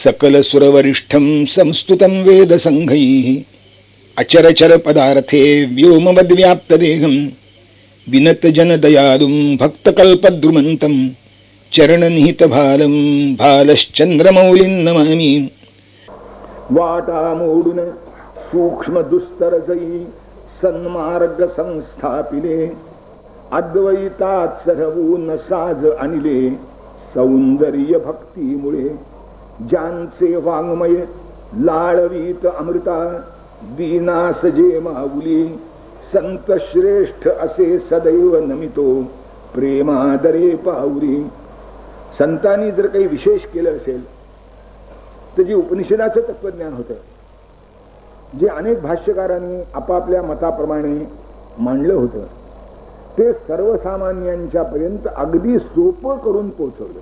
सकल सुरवरिष्ठं संस्तुतं वेद संघैः अचरचर पदार्थे व्योमवद्व्याप्तदेहं विनत जन दयालुं भक्तकल्पद्रुमन्तं चरणनिहितभालं भालश्चन्द्रमौलिं नमामि। वाटामोडून सूक्ष्म दुस्तर जयी सन्मार्ग संस्थापिले अद्वैतात सरवून साज आणले सौंदर्य भक्तीमुळे ज्यांचे वाङ्मय लाळवीत अमृता दीनास जे माऊली संत श्रेष्ठ असे सदैव नमितो प्रेमादरे पाऊली। संतांनी जर काही विशेष केलं असेल तर जे उपनिषदाचं तत्वज्ञान होतं, जे अनेक भाष्यकारांनी आपापल्या मताप्रमाणे मांडलं होतं, ते सर्वसामान्यांच्या पर्यंत अगदी सोपं करून पोहोचवलं।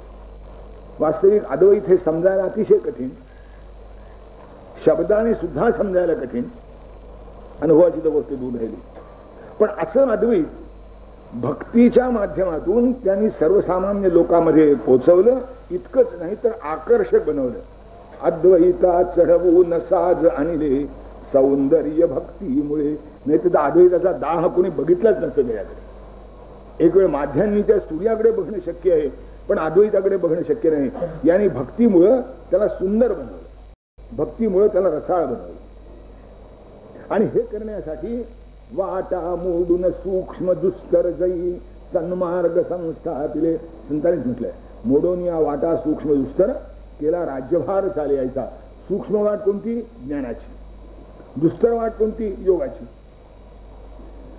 वास्तविक अद्वैत हे समजायला अतिशय कठीण, शब्दाने सुद्धा समजायला कठीण, अनुभवाची तर गोष्ट दूर राहिली। पण असं अद्वैत भक्तीच्या माध्यमातून त्यांनी सर्वसामान्य लोकांमध्ये पोहोचवलं। इतकंच नाही तर आकर्षक बनवलं। अद्वैता चढवून साज आणले सौंदर्य भक्तीमुळे। नाही तर अद्वैताचा दाह कोणी बघितलाच नसतं त्याच्याकडे। एक वेळ माध्यांनी त्या सूर्याकडे बघणं शक्य आहे, पण अद्वैताकडे बघणं शक्य नाही। यांनी भक्तीमुळं त्याला सुंदर बनवलं, भक्तीमुळे त्याला रसाळ बनवलं। आणि हे करण्यासाठी वाटा मोडून सूक्ष्म दुस्तर जयी सन्मार्ग संस्थापिले। संतांनीच म्हटलंय, मोडून या वाटा सूक्ष्म दुस्तर केला राज्यभार चाले यायचा। सूक्ष्म वाट कोणती? ज्ञानाची। दुस्तर वाट कोणती? योगाची।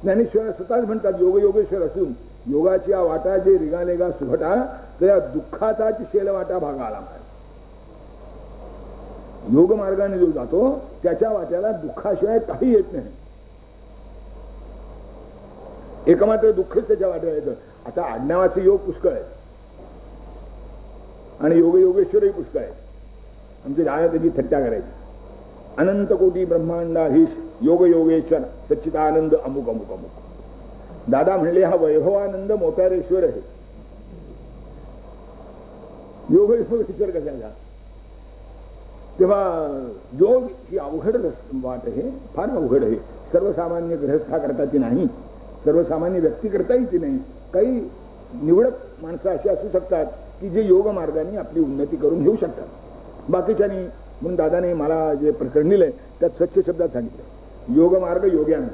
ज्ञानेश्वर स्वतःच म्हणतात, योग योगेश्वर असून योगाची या वाटा जे रिगालेगा सुभटा तर या दुःखाचाच शेल वाटा भागा आला। योग मार्गाने जो जातो त्याच्या वाट्याला दुःखाशिवाय काही येत नाही। एकमात्र दुःखच त्याच्या वाट्याला येतं। आता आडनावाचे योग पुष्कळ आहेत आणि योग योगेश्वरही पुष्कळ आहेत। आमचे राजा त्याची थट्टा करायची, अनंत कोटी ब्रह्मांडाधीश योग योगेश्वर सच्चिदानंद अमुक अमुक अमुक। दादा म्हणले, हा वैभवानंद मोटारेश्वर आहे। योग योगेश्वर कशाला? तेव्हा योग ही अवघड वाट आहे, फार अवघड आहे। सर्वसामान्य गृहस्था करता ती नाही, सर्वसामान्य व्यक्ती करता येते नाही। काही निवडक माणसं अशी असू शकतात की जे योग मार्गाने आपली उन्नती करून घेऊ शकतात। बाकीच्यानी म्हणून दादाने मला जे प्रकरण लिहिलंय त्यात स्वच्छ शब्दात सांगितलं, योग मार्ग योग्यान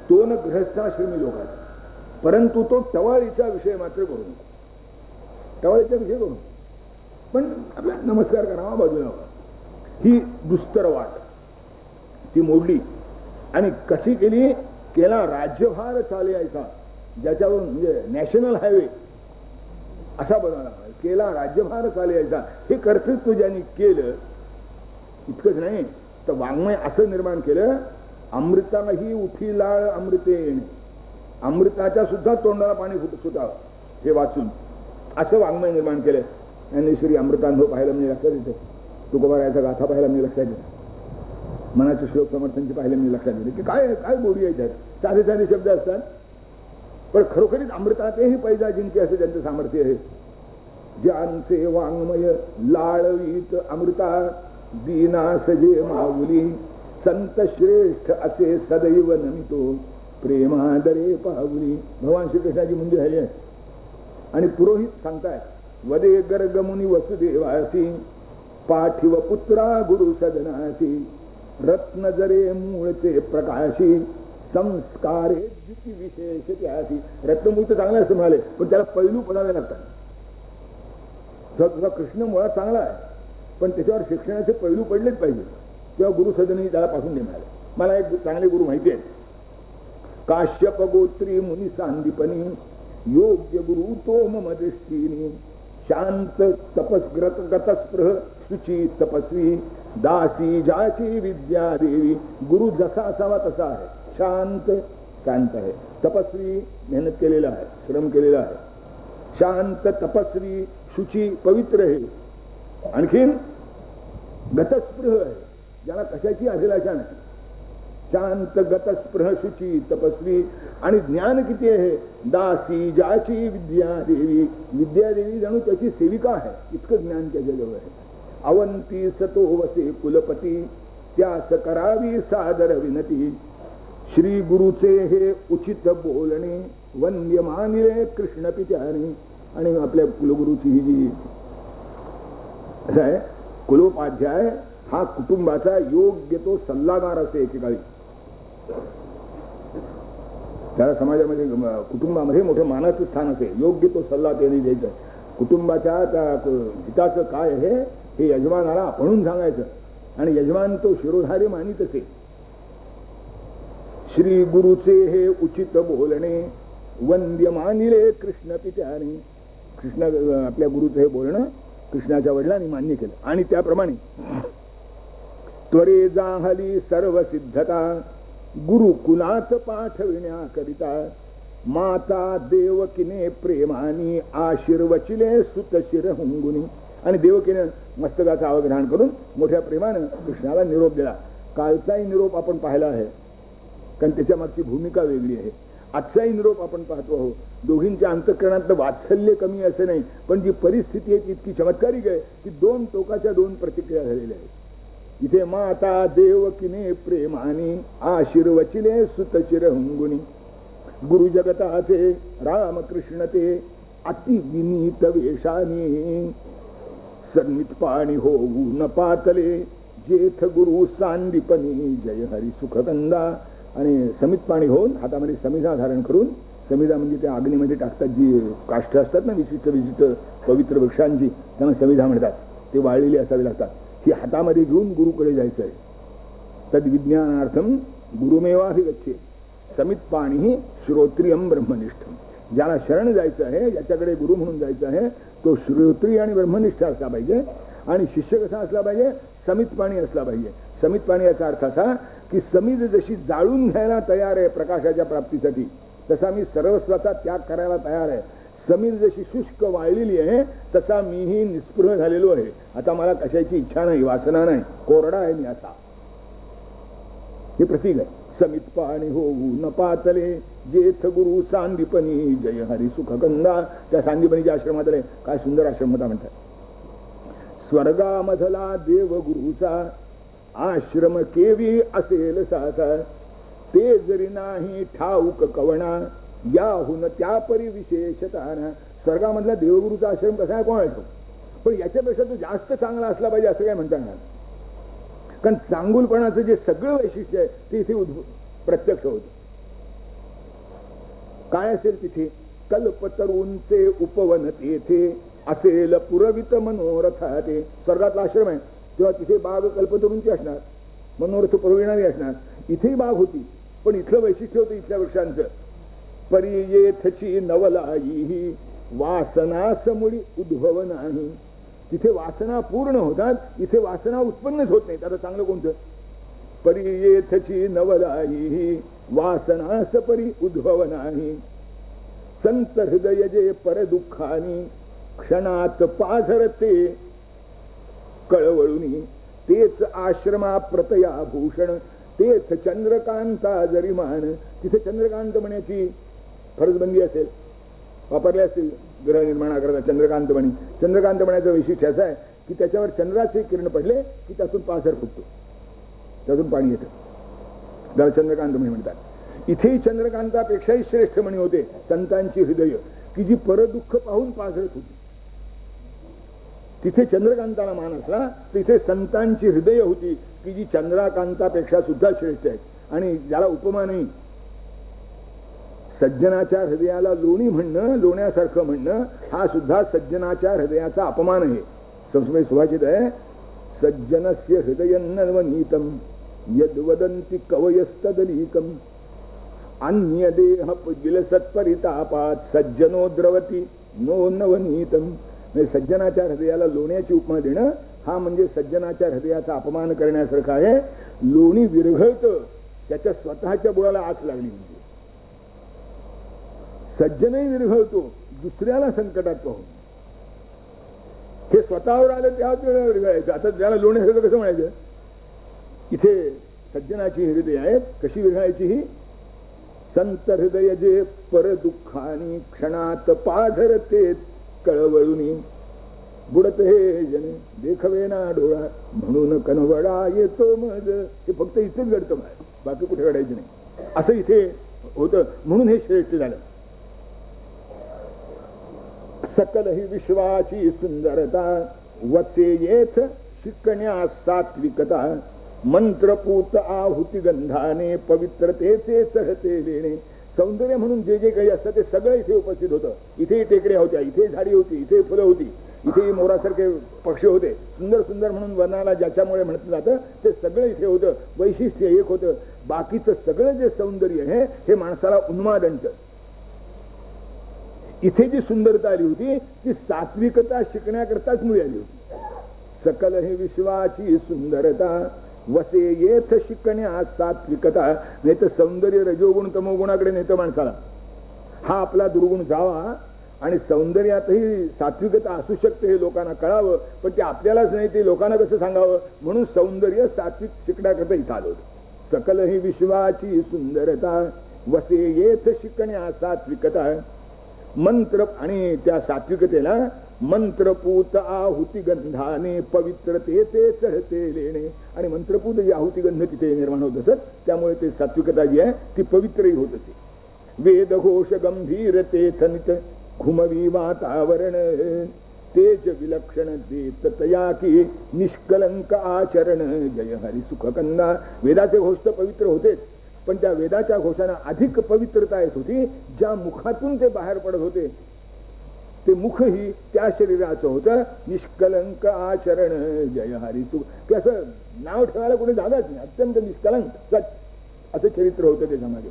तो न गृहस्थाश्रमी लोकांचा, परंतु तो टवाळीचा विषय मात्र करू नको। टवाळीचा विषय करू, पण आपला नमस्कार करावा, बाजूला ही दुस्तर वाट ती मोडली। आणि कशी केली? केला राज्यभार चाले यायचा, ज्याच्यावरून म्हणजे नॅशनल हायवे असा बनवला। केला राज्यभार चाले यायचा। हे कर्तृत्व ज्यांनी केलं, इतकंच नाही तर वाङ्मय असं निर्माण केलं, अमृतालाही उठी लाळ अमृतेन, अमृताच्या सुद्धा तोंडाला पाणी सुटावं हे वाचून असं वाङ्मय निर्माण केलं। ज्ञानेश्वरी अमृतानुभव पाहायला म्हणजे लक्षात येतं, तुकोबारायाचा गाथा पाहायला म्हणजे लक्षात येतं, मनाचे श्लोक समर्थांची पाहिलं म्हणजे लक्षात येते की काय काय गोडी आहे त्यात। साधे साधे शब्द असतात, पण खरोखरीच अमृतातेही पैजा जिंके असं त्यांचं सामर्थ्य आहे। ज्यांचे वाङ्मय लाळवीत अमृता दीनास जे माऊली संत श्रेष्ठ असे सदैव नमितो प्रेमादरे पाऊली। भगवान श्रीकृष्णाची मुंडी झाली आहे आणि पुरोहित सांगताय, वदे गर्गमुनी वसुदेवासी पाठिव पुत्रा गुरु सदनासी रत्न जरे मूळचे प्रकाशी संस्कारे द्युती विशेष त्यासी। रत्नमूळ तर चांगलं असं म्हणाले, पण त्याला पैलू पडावे लागतात। तुझा कृष्ण मुळात चांगला आहे, पण त्याच्यावर शिक्षणाचे पैलू पडलेच पाहिजे, तेव्हा गुरुसदनी त्याला पासून दे मिळाले। मला एक चांगले गुरु माहिती आहे, काश्यप गोत्री मुनी सांदीपनी योग्य गुरु तो मम दृष्टीनी शांत तपस्ग्रत गतस्पृह शुची तपस्वी दासी जाची विद्या देवी। गुरु जसा असावा तसा आहे, शांत शांत आहे, तपस्वी मेहनत केलेला आहे, श्रम केलेला आहे, शांत तपस्वी शुची पवित्र आहे, आणखीन गतस्पृह आहे, ज्याला कशाची अभिलाषा नाही, शांत गतस्पृह शुची तपस्वी। आणि ज्ञान किती आहे? दासी जाची विद्या देवी, विद्या देवी जणू त्याची सेविका आहे, इतकं ज्ञान त्याच्याजवळ आहे। अवंती सतो वसे कुलपती त्यास करावी सादर विनती श्री गुरुचे हे उचित बोलणे वंद्य मानिले कृष्ण पित्याने. आणि आपल्या कुलगुरूची ही जी असं आहे कुलोपाध्याय हा कुटुंबाचा योग्य तो सल्लागार असे एकेकाळी. त्याला समाजामध्ये कुटुंबामध्ये मोठं मानाचं स्थान असे. योग्य तो सल्ला त्यांनी द्यायचा. कुटुंबाच्या त्या हिताचं काय आहे हे यजमानाला आपणून सांगायचं आणि यजमान तो शिरोधार्य मानित असे. श्री गुरुचे हे उचित बोलणे वंद्य मानिले कृष्ण पित्याने. कृष्ण आपल्या गुरुचं हे बोलणं कृष्णाच्या वडिलांनी मान्य केलं आणि त्याप्रमाणे त्वरे जाहली सर्व सिद्धता गुरुकुलात पाठविण्याकरिता माता देवकीने प्रेमानी आशीर्वचिले सुतशिर हुंगुनी. आणि देवकीने मस्तकाचा अवग्रहण करून मोठ्या प्रेमानं कृष्णाला निरोप दिला. कालचाही निरोप आपण पाहिला आहे कारण त्याच्या मागची भूमिका वेगळी आहे. आजचाही निरोप आपण पाहतो आहोत. दोघींच्या अंतःकरणात वात्सल्य कमी असं नाही पण जी परिस्थिती आहे ती इतकी चमत्कारिक आहे की दोन टोकाच्या दोन प्रतिक्रिया झालेल्या आहेत. इथे माता देवकीने प्रेमाने आशीर्वचिले सुतशिर हुंगुनी. गुरु जगताचे रामकृष्ण ते अति विनीत वेशाने सन्मित पाणी होऊ न पातले जेथ गुरु सांदीपनी जय हरी सुखगंधा. आणि समित पाणी होऊन हातामध्ये समिधा धारण करून, समिधा म्हणजे त्या अग्नीमध्ये टाकतात जी काष्ठ असतात ना विशिष्ट विशिष्ट पवित्र वृक्षांची, त्यांना समिधा म्हणतात. ते वाळलेली असावी लागतात. ही हातामध्ये घेऊन गुरुकडे जायचं आहे. तद विज्ञानार्थम गुरुमेवाभिगच्छे समित पाणी श्रोत्रियम ब्रह्मनिष्ठम. ज्याला शरण जायचं आहे ज्याच्याकडे गुरु म्हणून जायचं आहे तो श्रोत्रिय आणि ब्रह्मनिष्ठ असला पाहिजे. आणि शिष्य कसा असला पाहिजे? समित पाणी असला पाहिजे. समित पाणी याचा अर्थ असा की समिध जशी जाळून घ्यायला तयार आहे प्रकाशाच्या प्राप्तीसाठी तसा मी सर्वस्वाचा त्याग करायला तयार आहे. समिध जशी शुष्क वाळलेली आहे तसा मीही निस्पृह झालेलो आहे. आता मला कशाची इच्छा नाही, वासना नाही, कोरडा आहे मी असा. हे प्रतीक आहे. समित पाणी होऊ न पातले जेथ गुरु सांदीपनी जय हरी सुखगंधा. त्या सांदीपनीच्या आश्रमात आले. काय सुंदर आश्रम होता म्हणतात. स्वर्गामधला देव गुरुचा आश्रम केवी असेल सासा ते जरी नाही ठाऊक कवणा याहून त्या परी विशेषताना. स्वर्गामधला देवगुरूचा आश्रम कसा आहे कोण आहे तो, पण याच्यापेक्षा तो जास्त चांगला असला पाहिजे असं काय म्हणता येणार. कारण चांगुलपणाचं जे सगळं वैशिष्ट्य आहे ते इथे प्रत्यक्ष होतं. काय असेल तिथे? कल्पतरूंचे उपवन तेथे असेल पुरवित मनोरथा. ते स्वर्गातला आश्रम आहे तेव्हा तिथे बाग कल्पतरूंची असणार, मनोरथ पुरविणारी असणार. इथेही बाग होती पण इथलं वैशिष्ट्य होतं इथल्या वृक्षांचं. परियेथची नवलाई ही वासनासमुळी उद्भव नाही. तिथे वासना पूर्ण होतात, इथे वासना उत्पन्नच होत नाहीत. आता चांगलं कोणतं? परियेथची नवलाई ही वासनास परी उद्भव नाही. संत हृदय जे परदुःखानी क्षणात पाझरते कळवळुनी. तेच आश्रमा प्रतयाभूषण तेच चंद्रकांता जरिमान. तिथे चंद्रकांत म्हणायची फरजबंदी असेल, वापरले असतील गृहनिर्माणाकरता चंद्रकांत म्हणी. चंद्रकांत म्हणायचं वैशिष्ट्य असं आहे की त्याच्यावर चंद्राचे किरण पडले की त्यातून पाझर फुटतो, त्यातून पाणी येतं. त्याला चंद्रकांत म्हणी म्हणतात. इथेही चंद्रकांतापेक्षाही श्रेष्ठ म्हणी होते संतांची हृदय की जी परदुःख पाहून पाझरत होती. तिथे चंद्रकांताला मान असला तिथे संतांची हृदय होती की जी चंद्रकांतापेक्षा सुद्धा श्रेष्ठ आहे. आणि ज्याला उपमा नाही, सज्जनाच्या हृदयाला लोणी म्हणणं, लोण्यासारखं म्हणणं हा सुद्धा सज्जनाच्या हृदयाचा अपमान आहे. संस्कृत सुभाषित आहे, सज्जनस्य हृदय नवनीतम यद्वदंती कवयस्तदलीकम अन्य देह विलसत्परितापात सज्जनो द्रवती नो नवनीतम. सज्जनाच्या हृदयाला लोण्याची उपमा देणं हा म्हणजे सज्जनाच्या हृदयाचा अपमान करण्यासारखं आहे. लोणी विरघळतं त्याच्या स्वतःच्या बुडाला आच लागली म्हणजे. सज्जनही विरघळतो दुसऱ्याला संकटात पाहून. हे स्वतःवर आलं त्याच वेळेला विरघळायचं. आता ज्याला लोण्यासारखं कसं म्हणायचं? इथे सज्जनाची हृदय आहेत. कशी विरघळायची ही? संत हृदय जे परदुःखानी क्षणात पाझरते कळवळुनी. बुडत हे जन देखवे ना डोळा म्हणून कनवडा येतो मज. हे फक्त इथेच घडतं बाहेर, बाकी कुठे घडायचं नाही. असं इथे होतं, म्हणून हे श्रेष्ठ झालं. सकल ही विश्वाची सुंदरता वचे येथ शिकण्या सात्विकता. मंत्रपूत आहुती गंधाने पवित्रतेचे चढते लेणे. सौंदर्य म्हणून जे जे काही असतं ते सगळं इथे उपस्थित होतं. इथे टेकड्या होत्या, इथे झाडी होती, इथे फुलं होती, इथे मोरासारखे पक्षी होते. सुंदर सुंदर म्हणून वर्णाला ज्याच्यामुळे म्हटलं जातं ते सगळं इथे होतं. वैशिष्ट्य एक होतं. बाकीचं सगळं जे सौंदर्य आहे हे माणसाला उन्माद आणतं. इथे जी सुंदरता आली होती ती सात्विकता शिकण्याकरताच मिळाली होती. सकल हे विश्वाची सुंदरता वसे येथ शिकण्या सात्विकता. नाही तर सौंदर्य रजोगुण तमोगुणाकडे नेतं माणसाला. हा आपला दुर्गुण जावा आणि सौंदर्यातही सात्विकता असू शकते हे लोकांना कळावं, पण ते आपल्यालाच नाही, ते लोकांना कसं सांगावं. म्हणून सौंदर्य सात्विक शिकण्याकरता इथं आलं होतं. सकल ही विश्वाची सुंदरता वसे येथ शिकण्या सात्विकता. मंत्र आणि त्या सात्विकतेला मंत्रपूत आहुती गंधाने पवित्रतेचे चढते लेणे. आणि मंत्रपूत जी आहुती गंध तिथे निर्माण होत असत, त्यामुळे ते सात्विकता जी आहे ती पवित्रही होत असे. वेद घोष गंभीर तेथनित घुमवी वातावरण तेज विलक्षण देत तया की निष्कलंक आचरण. जय हरी सुखकंदा. वेदाचे घोष तर पवित्र होतेच, पण त्या वेदाच्या घोषांना अधिक पवित्रता येत होती. ज्या मुखातून ते बाहेर पडत होते ते मुखही त्या शरीराचं होतं. निष्कलंक आचरण. जय हरी सुख. की असं नाव ठेवायला कोणी जागाच नाही. अत्यंत निष्कलंक सच असं चरित्र होतं ते समाज.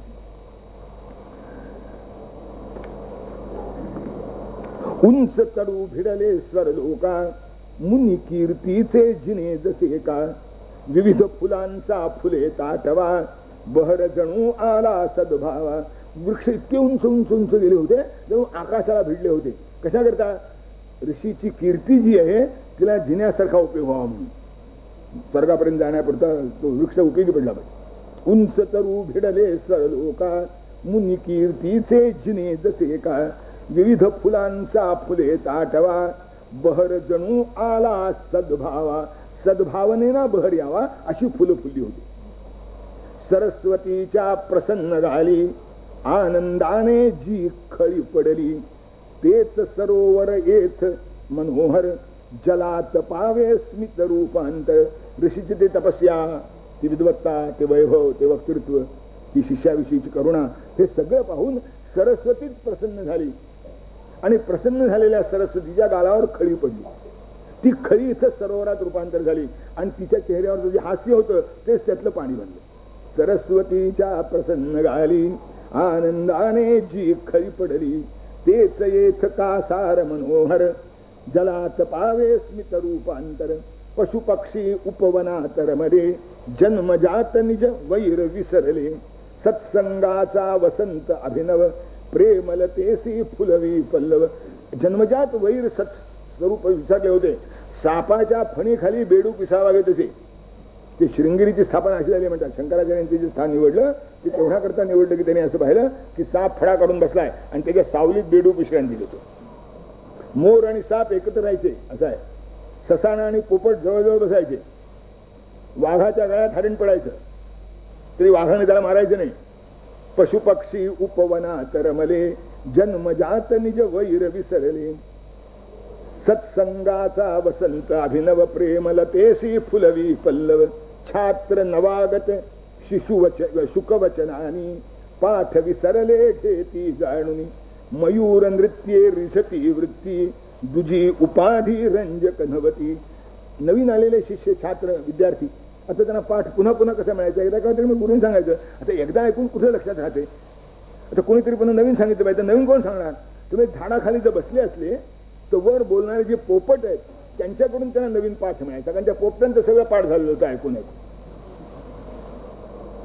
उंच तडू भिडले स्वरलोका मुनी कीर्तीचे जिने जसे का. विविध फुलांचा फुले ताटवा बहर जणू आला सद्भावा. वृक्ष इतके उंच उंच उंच गेले होते जणू आकाशाला भिडले होते. कशा करता? ऋषीची कीर्ती जी आहे तिला जिन्यासारखा उपयोग व्हावा म्हणून. स्वर्गापर्यंत जाण्यापुरता तो वृक्ष उपयोगी पडला पाहिजे. उंच तरू भिडले सरलोका मुनी कीर्तीचे जिने जसे का. विविध फुलांचा फुले ताटवा बहर जणू आला सद्भावा. सद्भावनेना बहर यावा अशी फुलं फुलली होती. सरस्वतीच्या प्रसन्न झाली आनंदाने जी खळी पडली. तेच सरोवर येथ मनोहर जलात पावे स्मित रूपांतर. ऋषीची ते तपस्या, ती विद्वत्ता, ते वैभव, ते वक्तृत्व, ती शिष्याविषयीची करुणा, हे सगळं पाहून सरस्वतीच प्रसन्न झाली. आणि प्रसन्न झालेल्या सरस्वतीच्या गालावर खळी पडली. ती खळी इथं सरोवरात रूपांतर झाली आणि तिच्या चेहऱ्यावर जे हास्य होतं तेच त्यातलं पाणी बनलं. सरस्वतीच्या प्रसन्न गाली आनंदाने जी खळी पडली. तेच येथ कासार मनोहर जलात पावे स्मित रूपांतर. पशुपक्षी उपवनात रमले जन्मजात निज वैर विसरले. सत्संगाचा वसंत अभिनव प्रेमलतेसी फुलवी पल्लव. जन्मजात वैर सत्स्वरूप विसरले होते. सापाच्या फणीखाली बेडूक विसावा घेत असे. ते शृंगेरीची स्थापना अशी झाली म्हणतात. शंकराचार्यांचे जे स्थान निवडलं ते तेवढ्याकरता निवडलं की त्यांनी असं पाहिलं की साप फडा काढून बसलाय आणि त्याच्या सावलीत बेडूक विश्रांती देतो. मोर आणि साप एकत्र राहायचे असं आहे. ससाण आणि पोपट जवळजवळ बसायचे. वाघाच्या गळ्यात हरिण पडायचं तरी वाघाने त्याला मारायचं नाही. पशुपक्षी उपवनात रमले जन्मजात निज वैर विसरले. सत्संगाचा वसंत अभिनव प्रेमलतेसी फुलवी पल्लव. छात्र नवागत शुकवचनानी पाठ विसरले घेती जाणुनी. मयूर नृत्ये रिसती वृत्ती दुजी उपाधी रंजक नवती. नवीन आलेले शिष्य छात्र विद्यार्थी आता त्यांना पाठ पुन्हा पुन्हा कसं मिळायचं. एकदा का तरी मग गुरुने सांगायचं. आता एकदा ऐकून कुठे लक्षात राहते. आता कोणीतरी पुन्हा नवीन सांगितलं पाहिजे. नवीन कोण सांगणार. तुम्ही झाडाखाली जर बसले असले तर वर बोलणारे जे पोपट आहेत त्यांच्याकडून त्यांना नवीन पाठ मिळायचा, कारण त्या पोपटांचं सगळं पाठ झालेलं होतं ऐकून ऐकून.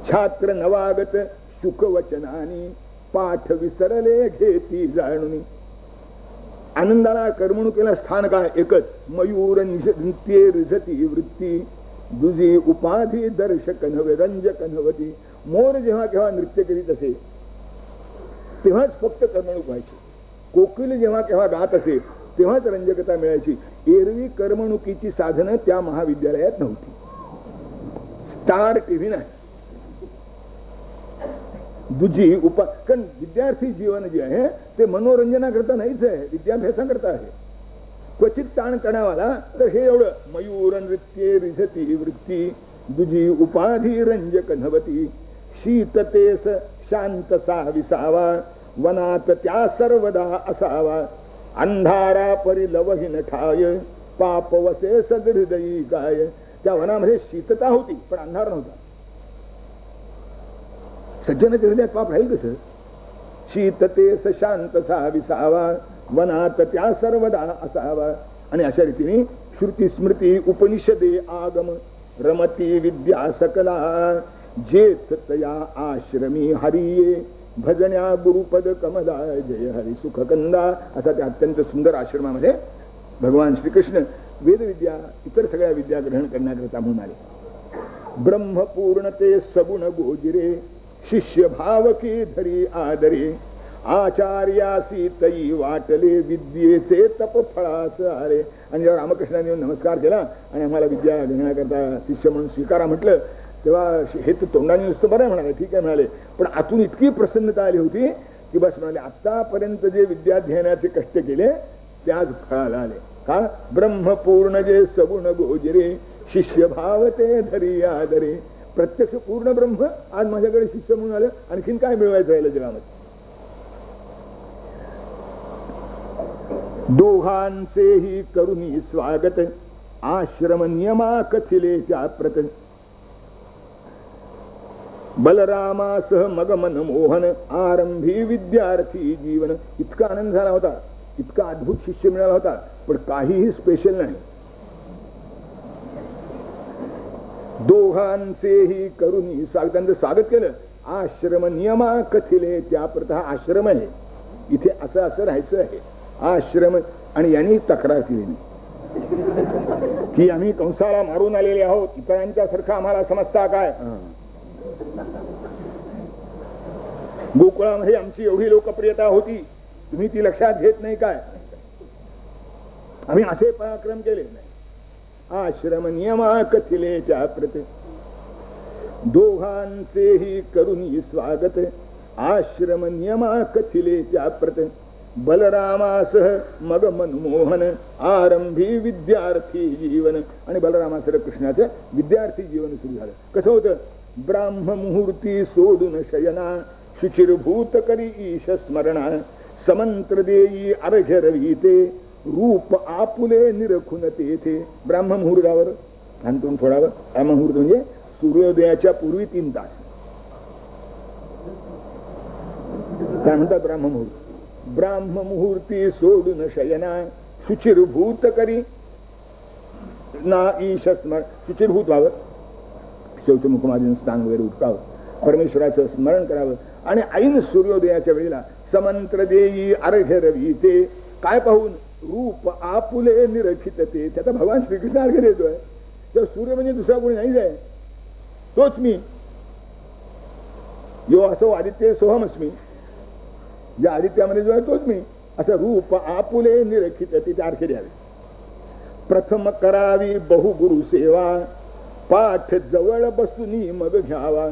छात्र नवागत शुकवचनानी पाठ विसरले घेती जाणुनी. आनंदाला करमणुकीला स्थान काय एकच. मयूर नृत्ये रिझती वृत्ती दुजी उपाधी दर्शक नव्हे रंजक नवती. मोर जेव्हा केव्हा नृत्य करीत असे तेव्हाच फक्त करमणूक व्हायची. कोकिल जेव्हा केव्हा गात असे तेव्हाच रंजकता मिळायची. एरवी करमणुकीची साधनं त्या महाविद्यालयात नव्हती. स्टार टीव्ही नाही, दुजी कारण विद्यार्थी जीवन जे आहे ते मनोरंजनाकरता नाहीच आहे, विद्याभ्यासाकरता आहे. क्वचित ताण तणावाला तर हे एवढं मयूर नृत्ये रिझती वृत्ती दुजी उपाधी रंजक नवती शीततेस शांत सा विसावा वनात त्या सर्वदा असावा अंधारा परिलवहीन ठाय पाप वसे सदहृदयी गाय. त्या वनामध्ये शीतता होती पण अंधार नव्हता. सज्जनाच्या हृदयात पाप राहील कसं? शीततेस शांत सा विसावा वनात त्या सर्वदा असावा. आणि अशा रीतीने श्रुती स्मृती उपनिषदे आगम रमती विद्या सकला जेथ तया आश्रमी हरिये भजन्या गुरुपद कमला जय हरी सुख कंदा. असा त्या अत्यंत सुंदर आश्रमामध्ये भगवान श्रीकृष्ण वेदविद्या इतर सगळ्या विद्या ग्रहण करण्याकरता म्हणून आले. ब्रह्मपूर्णते सगुण गोजिरे शिष्य भावकी धरी आदरे आचार्यासी तई वाटले विद्येचे तप फळास आले. आणि जेव्हा रामकृष्णांनी नमस्कार केला आणि आम्हाला विद्या घेण्याकरता शिष्य म्हणून स्वीकारा म्हटलं तेव्हा हे तर तोंडाने नुसतं बरं म्हणाले, ठीक आहे म्हणाले, पण आतून इतकी प्रसन्नता आली होती की बस म्हणाले आतापर्यंत जे विद्याध्ययनाचे कष्ट केले त्याच फळाला आले. का? ब्रह्मपूर्ण जे सगुण गोजरे शिष्य भावते धरी आदरे. प्रत्यक्ष पूर्ण ब्रह्म आज माझ्याकडे शिष्य म्हणून आलं, आणखीन काय मिळवायचं राहिलं जगामध्ये? दोघांचेही करुणी स्वागत आश्रम नियमा कथिले त्याप्रत बलरामासह मग मन मोहन आरंभी विद्यार्थी जीवन. इतका आनंद झाला होता, इतका अद्भुत शिष्य मिळाला होता, पण काहीही स्पेशल नाही. दोघांचेही करुणी स्वागत, त्यांचं स्वागत केलं. आश्रम नियमा कथिले त्याप्रत. हा आश्रम आहे, इथे असं असं राहायचं आहे आश्रम. आणि यांनी तक्रार केली की आम्ही कंसाला मारून आलेले आहोत, इतरांच्या सारखं आम्हाला समजता काय? गोकुळामध्ये आमची एवढी लोकप्रियता होती, तुम्ही ती लक्षात घेत नाही काय? आम्ही असे पराक्रम केले नाही. आश्रम नियमा कथिले त्याप्रत दोघांचेही करुणी स्वागत आश्रम नियमा कथिले त्याप्रत बलरामासह मग मनमोहन आरंभी विद्यार्थी जीवन. आणि बलरामासह कृष्णाचं विद्यार्थी जीवन सुरू झालं. कसं होतं? ब्राह्म मुहूर्ती सोडून शयना शुचिरभूत करी ईश स्मरणा समंत्र देई अर्घ्य रवीते रूप आपुले निरखुन तेथे. ब्राह्म मुहूर्तावर अंतून सोडावं. मुहूर्त म्हणजे सूर्योदयाच्या पूर्वी 3 तास. काय म्हणतात ब्राह्म मुहूर्त? ब्राह्म मुहूर्ती सोडून शयना शुचिरभूत करी ना ईश स्मरण. शुचिरभूत व्हावं, शौचमुखमादीन स्नान वगैरे उठकावं, परमेश्वराचं स्मरण करावं. आणि ऐन सूर्योदयाच्या वेळेला समंत्र देई अर्घ्य रवीते. काय पाहून? रूप आपुले निरखित ते. त्याचा भगवान श्रीकृष्ण अर्घ्य देतोय. तर सूर्य म्हणजे दुसरा कोणी नाहीच आहे, तोच मी. यो असो आदित्य सोहमस्मी. ज्या आदित्यामध्ये जो आहे तोच मी. असं रूप आपुले निरखित ते अर्घ्य द्यावे. प्रथम करावी बहुगुरु सेवा पाठ जवळ बसूनी मग घ्यावा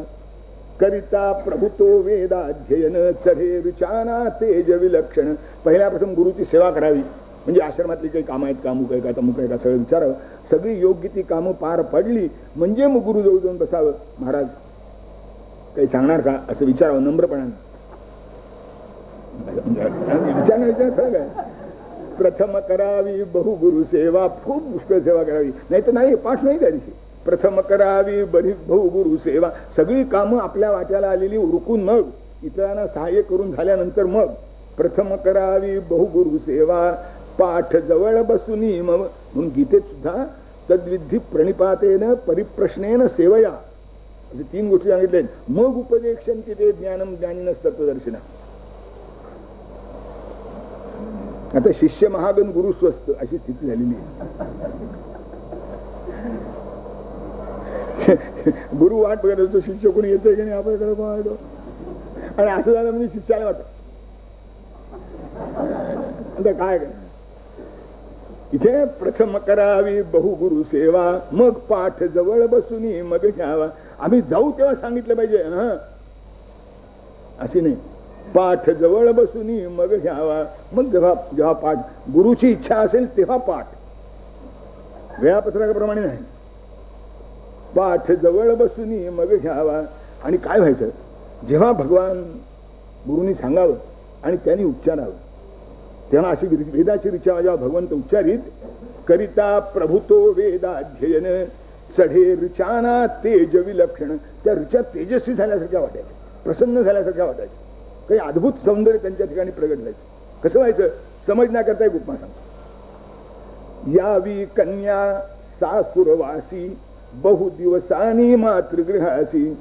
करिता प्रभुतो वेदाध्ययन चढे रुचाना तेज विलक्षण. पहिल्या प्रथम गुरुची सेवा करावी, म्हणजे आश्रमातली काही कामं आहेत का, मुक आहे का, तमुक आहे का, सगळं विचारावं. सगळी योग्य ती कामं पार पडली म्हणजे मग गुरु जवळ जाऊन बसावं. महाराज काही सांगणार का असं विचारावं नम्रपणाने. विचार फरक आहे. प्रथम करावी बहुगुरु सेवा, खूप पुष्कळ सेवा करावी, नाही तर नाही, पाठ नाही त्या दिवशी. प्रथम करावी बहुगुरु सेवा, सगळी कामं आपल्या वाट्याला आलेली उरकून मग इतरांना सहाय्य करून झाल्यानंतर मग प्रथम करावी बहुगुरु सेवा पाठ जवळ बसूनी. मग म्हणून गीतेत सुद्धा तद्विधी प्रणिपातेन परिप्रश्नेन सेवया असे 3 गोष्टी सांगितल्या. मग उपदेक्षन्ति ते ज्ञानम ज्ञानिनस् तत्वदर्शिना. आता शिष्य महागण गुरु स्वस्त अशी स्थिती झालेली आहे. गुरु वाट बघत असतो, शिष्य कोणी येतोय की नाही आपल्याकडे पाहतो. आणि असं झालं म्हणजे शिष्याला वाटत आता काय इथे प्रथम करावी बहुगुरु सेवा, मग पाठ जवळ बसून मग घ्यावा. आम्ही जाऊ तेव्हा सांगितलं पाहिजे, अशी नाही. पाठ जवळ बसून मग घ्यावा. मग जेव्हा पाठ, गुरुची इच्छा असेल तेव्हा पाठ, वेळापत्रकाप्रमाणे नाही. पाठ जवळ बसून मग घ्यावा. आणि काय व्हायचं, जेव्हा भगवान गुरुनी सांगावं आणि त्यांनी उच्चारावं, तेव्हा अशी वेदाची ऋचा जेव्हा भगवंत उच्चारित करिता प्रभुतो वेदाध्ययन, चढे ऋचाना तेज विलक्षण. त्या ऋचा तेजस्वी झाल्यासारख्या वाटायच्या, प्रसन्न झाल्यासारख्या वाटायच्या. काही अद्भुत सौंदर्य त्यांच्या ठिकाणी प्रगट व्हायचं. कसं व्हायचं समजण्याकरता एक उपमा सांगतो. यावी कन्या सासुरवासी, बहु दिवसानी मातृगृहासी,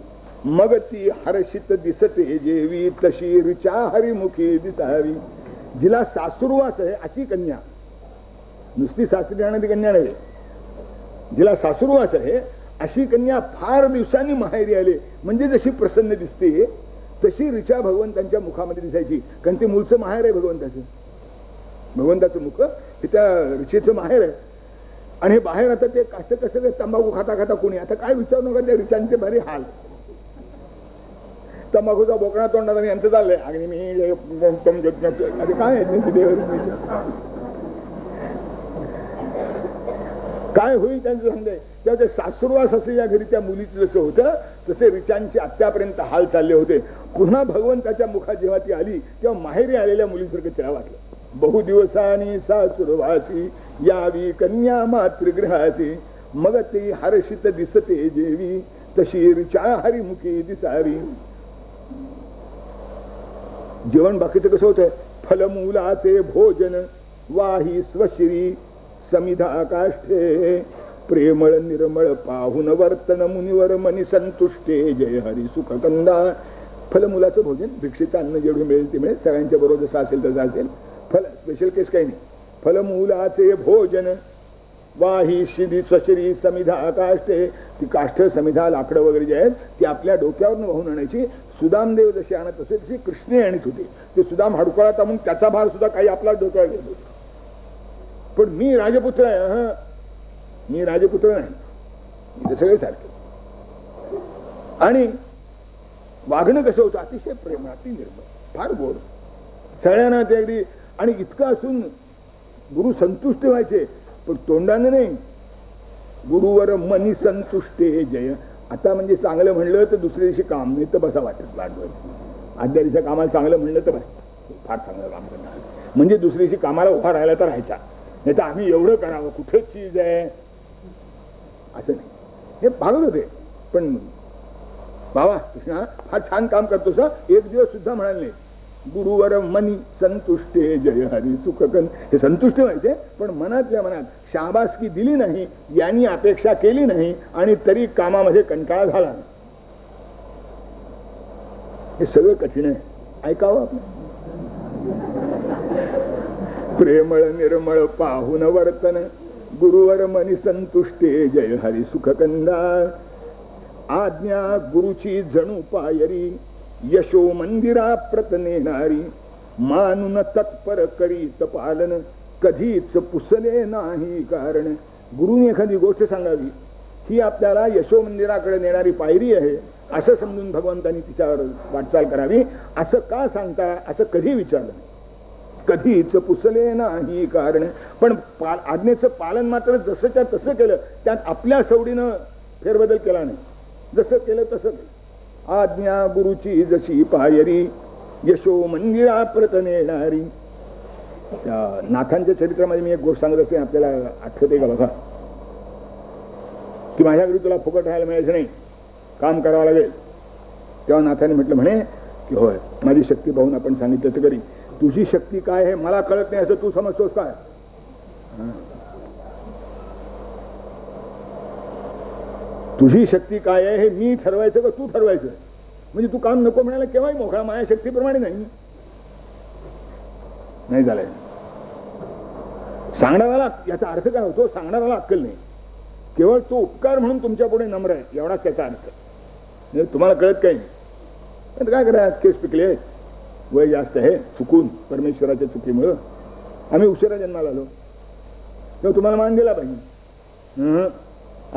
मग ती हर्षित दिसते जेवी, तशी ऋचा हरिमुखी दिसावी. जिला सासुरवास आहे अशी कन्या, नुसती सासरी राहणारी कन्या नव्हे, जिला सासुरवास आहे अशी कन्या फार दिवसांनी माहेरी आले म्हणजे जशी प्रसन्न दिसते तशी ऋचा भगवंतांच्या मुखामध्ये दिसायची. कारण ते मूळचं माहेर आहे भगवंताचं. भगवंताचं मुख हे त्या ऋचेचं माहेर आहे. आणि हे बाहेर आता ते कसं कसं तंबाखू खाता खाता कोणी, आता काय विचारू नका त्या ऋचांचे भारी हाल. तंबाखूचा बोकणा तोंडात आणि यांचं चाललंय अग्नी मी अरे काय काय होईल त्यांचं सांगताय. तेव्हा ते सासुरवास असे या घरी त्या मुलीचं जसं होतं तसे ऋचांचे आत्तापर्यंत हाल चालले होते. पुन्हा भगवंताच्या मुखात जेव्हा ती आली तेव्हा माहेरी आलेल्या मुलीसारखं तिला वाटलं. बहु दिवसांनी सासुरवासी, यावी कन्या मातृगृहासी, मग ती हर्षित दिसते जेवी, तशी ऋचा हरिमुखी दिसावी. जेवण बाकीचं कसं होतंय, फलमूलाचे भोजन वाही स्वश्री समिधा काष्ठे, प्रेमळ निर्मळ पाहुन वर्तन मुनिवर मनी संतुष्टे, जय हरी सुख कंदा. फलमूलाचं भोजन, भिक्षेचं अन्न जेवढं मिळेल ते मिळेल, सगळ्यांच्या बरोबर जसं असेल तसं असेल. फल स्पेशल केस काही नाही. फलमूलाचे भोजन वाही शिदी स्वशरी समिधा काष्ठे, ती काष्ठ समिधा लाकडं वगैरे जे आहेत ती आपल्या डोक्यावरून वाहून आणायची. सुदामदेव जशी आणत असे तशी कृष्णे आणत होते. ते सुदाम हाडकोळात म्हणून त्याचा भार सुद्धा काही आपला डोक्यावर घेत होता. पण मी राजपुत्र आहे, मी राजपुत्र नाही, ते सगळे सारखे. आणि वागणं कसं होतं, अतिशय प्रेम, अति निर्मळ, फार गोड, सगळ्यांना ते अगदी. आणि इतकं असून गुरु संतुष्ट व्हायचे, पण तोंडाने नाही. गुरुवर मनी संतुष्टे जय. आता म्हणजे चांगलं म्हणलं तर दुसऱ्या दिवशी काम नाही तर बसा वाटत वाटवर. आदल्या दिवशी कामाला चांगलं म्हणलं तर फार चांगलं काम करणार, म्हणजे दुसऱ्या दिवशी कामाला उभा राहायला तर राहायचा. नाही तर आम्ही एवढं करावं, कुठे चीज आहे असं नाही. हे भागत होते. पण बाबा कृष्णा फार छान काम करतोस, एक दिवस सुद्धा म्हणाले नाही गुरुवर मनी संतुष्टे जय हरी सुखकन. हे संतुष्ट व्हायचे, पण मनातल्या मनात शाबासकी दिली नाही, यांनी अपेक्षा केली नाही, आणि तरी कामामध्ये कंटाळा झाला. हे सगळं कठीण आहे. ऐकावं आपलं. प्रेमळ निर्मळ पाहुन वर्तन गुरुवर मनी संतुष्टे जय हरी सुखकंदा. आज्ञा गुरुची जणू पायरी यशो मंदिरा प्रत नेणारी. मानून तत्पर करीत पालन कधीच पुसले नाही कारण. गुरुने एखादी गोष्ट सांगावी ही आपल्याला यशो मंदिराकडे नेणारी पायरी आहे असं समजून भगवंतांनी तिच्यावर वाटचाल करावी. असं का सांगता असं कधी विचारलं नाही. कधीच पुसले नाही कारण. पण आज्ञेचं पालन मात्र जसंच्या तसं केलं, त्यात आपल्या सवडीनं फेरबदल केला नाही, जसं केलं तसं केलं. आज्ञा गुरुची जशी पायरी यशो मंदिरा प्रत नेणारी. त्या नाथांच्या चरित्रामध्ये मी एक गोष्ट सांगत असेल, आपल्याला आठवते का बघा, की माझ्या घरी तुला फुकट राहायला मिळायचं नाही, काम करावं लागेल. तेव्हा नाथाने म्हटलं म्हणे की होय माझी शक्ती पाहून आपण सांगितलं तर करी. तुझी शक्ती काय आहे मला कळत नाही असं तू समजतोस काय. तुझी शक्ती काय आहे हे मी ठरवायचं का तू ठरवायचं. म्हणजे तू काम नको म्हणायला केव्हाही मोकळा, माझ्या शक्तीप्रमाणे नाही झालंय. सांगणाऱ्याला याचा अर्थ काय होतो, सांगणाऱ्याला अक्कल नाही, केवळ तो उपकार म्हणून तुमच्या पुढे नम्र आहे एवढाच त्याचा अर्थ. तुम्हाला कळत काही नाही, काय करा, केस पिकले, वय जास्त आहे, चुकून परमेश्वराच्या चुकीमुळं आम्ही उशिरा जन्माला आलो. तेव्हा तुम्हाला मान दिला पाहिजे.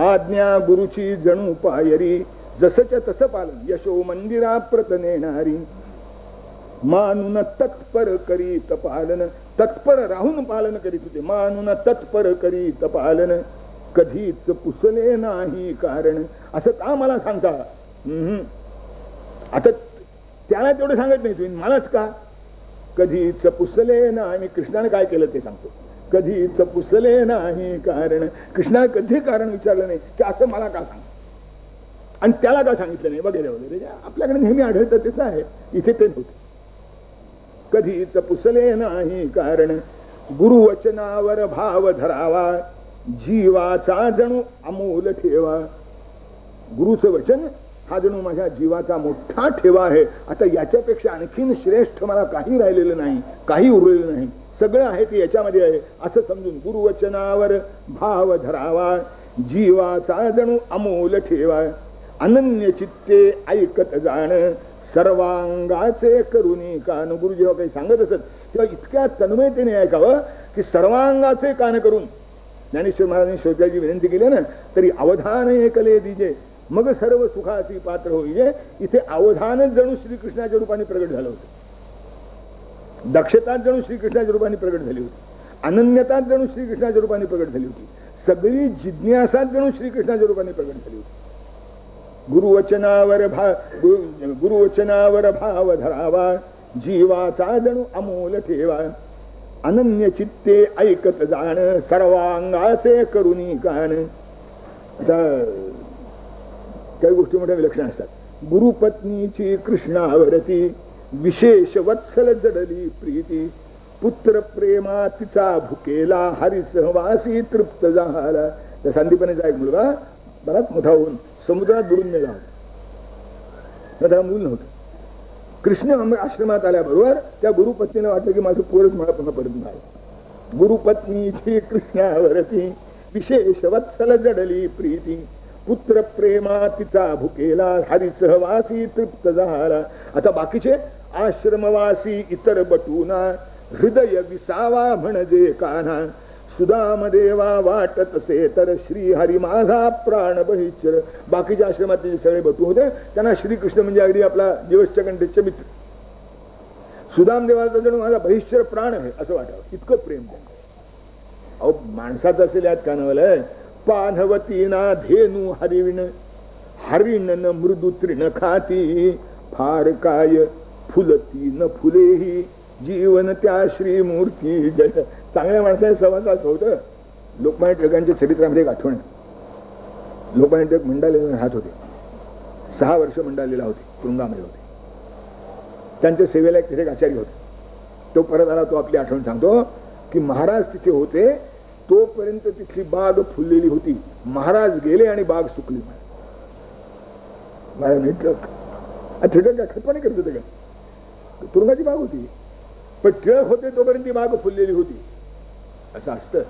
आज्ञा गुरुची जणू पायरी, जसच्या तसं पालन यशो मंदिरा प्रत नेणारी. मानून तत्पर करीत पालन, तत्पर राहून पालन करीत होते. मानून तत्पर करीत पालन, कधीच पुसले नाही कारण. असं का मला सांगता? आता त्याला तेवढं सांगत नाही तुम्ही, मलाच का? कधीच पुसले नाही. कृष्णाने काय केलं ते सांगतो. कधीच पुसले नाही कारण. कृष्णाने कधी कारण विचारलं नाही की असं मला का सांग, आणि त्याला का सांगितलं नाही वगैरे वगैरे. आपल्याकडे नेहमी आढळतं तसं आहे, इथे ते नव्हतं. कधीच पुसले नाही कारण, गुरुवचनावर भाव धरावा, जीवाचा जणू अमूल ठेवा. गुरुचं वचन हा जणू माझ्या जीवाचा मोठा ठेवा आहे. आता याच्यापेक्षा आणखीन श्रेष्ठ मला काही राहिलेलं नाही, काही उरलेलं नाही. सगळं आहे ते याच्यामध्ये आहे असं समजून गुरुवचनावर भाव धरावा, जीवाचा जणू अमूल ठेवा. अनन्य चित्ते ऐकत जाण, सर्वांगाचे करुणी कान. गुरु जेव्हा काही सांगत असत तेव्हा इतक्या तन्मयतेने ऐकावं की सर्वांगाचे कान करून. ज्ञानेश्वर महाराजांनी श्रोत्याची विनंती केली ना, तरी अवधान ऐकले दिजे मग सर्व सुखाची पात्र होईजे. इथे अवधानच जणू श्रीकृष्णाच्या रूपाने प्रगट झालं होतं. दक्षताच जणू श्रीकृष्णाच्या रूपाने प्रगट झाली होती. अनन्यताच जणू श्रीकृष्णाच्या रूपाने प्रगट झाली होती. सगळी जिज्ञासाच जणू श्रीकृष्णाच्या रूपाने प्रगट झाली होती. गुरुवचनावर भाव धरावा, जीवाचा जणू अमोल ठेवा. अनन्य चित्ते ऐकत जाण, सर्वांगाचे करुणी कान. आता काही गोष्टी मोठ्या विलक्षण असतात. गुरुपत्नीची कृष्णावरती विशेष वत्सल जडली प्रीती. पुत्र प्रेमा तिचा भुकेला, हरी सहवासी तृप्त झाला. त्या संदीपनेचा एक मुलगा बराच मोठा होऊन समुद्रात बुडून गेला होता. त्याला मूल नव्हतं. कृष्ण आश्रमात आल्याबरोबर त्या गुरुपत्नीला वाटलं की माझं पोरच मला पुन्हा परत नाही. गुरुपत्नीची कृष्णावरती विशेष वत्सल जडली प्रीती. पुत्र प्रेमा तिचा भुकेला, हरी सहवासी तृप्त झाला. आता बाकीचे आश्रमवासी इतर बटूना, हृदय विसावा म्हणजे कान्हा. सुदाम देवा वाटत असे तर श्री हरी माझा प्राण बहिश्चर. बाकीच्या आश्रमातले जे सगळे बटू होते त्यांना श्रीकृष्ण म्हणजे अगदी आपला जीवश्च कंठेचे मित्र. सुदाम देवाचा जणू माझा बहिश्चर प्राण आहे असं वाटावं, इतकं प्रेम त्यांचं. अहो माणसाचं असेल यात कानवलंय. पानवतीना धेनू हरिविण, हरिण न मृदू तृण खाती. फार काय फुलती न फुलेही, जीवन त्या श्रीमूर्ती जय. चांगल्या माणसाने सहवास असं होतं. लोकमान्य टिळकांच्या चरित्रामध्ये एक आठवण. लोकमान्य टिळक मंडालेला राहत होते. 6 वर्ष मंडालेला होते, तुरुंगामध्ये होते. त्यांच्या सेवेला एक तिथे एक आचार्य होते. तो परत आला, तो आपली आठवण सांगतो की महाराज तिथे होते तोपर्यंत तिथली बाग फुललेली होती. महाराज गेले आणि बाग सुकली. महाराज टिळक काय खतपाणी करत होते का? तुरुंगाची बाग होती, पण टिळक होते तोपर्यंत ती बाग फुललेली होती. असं असतं.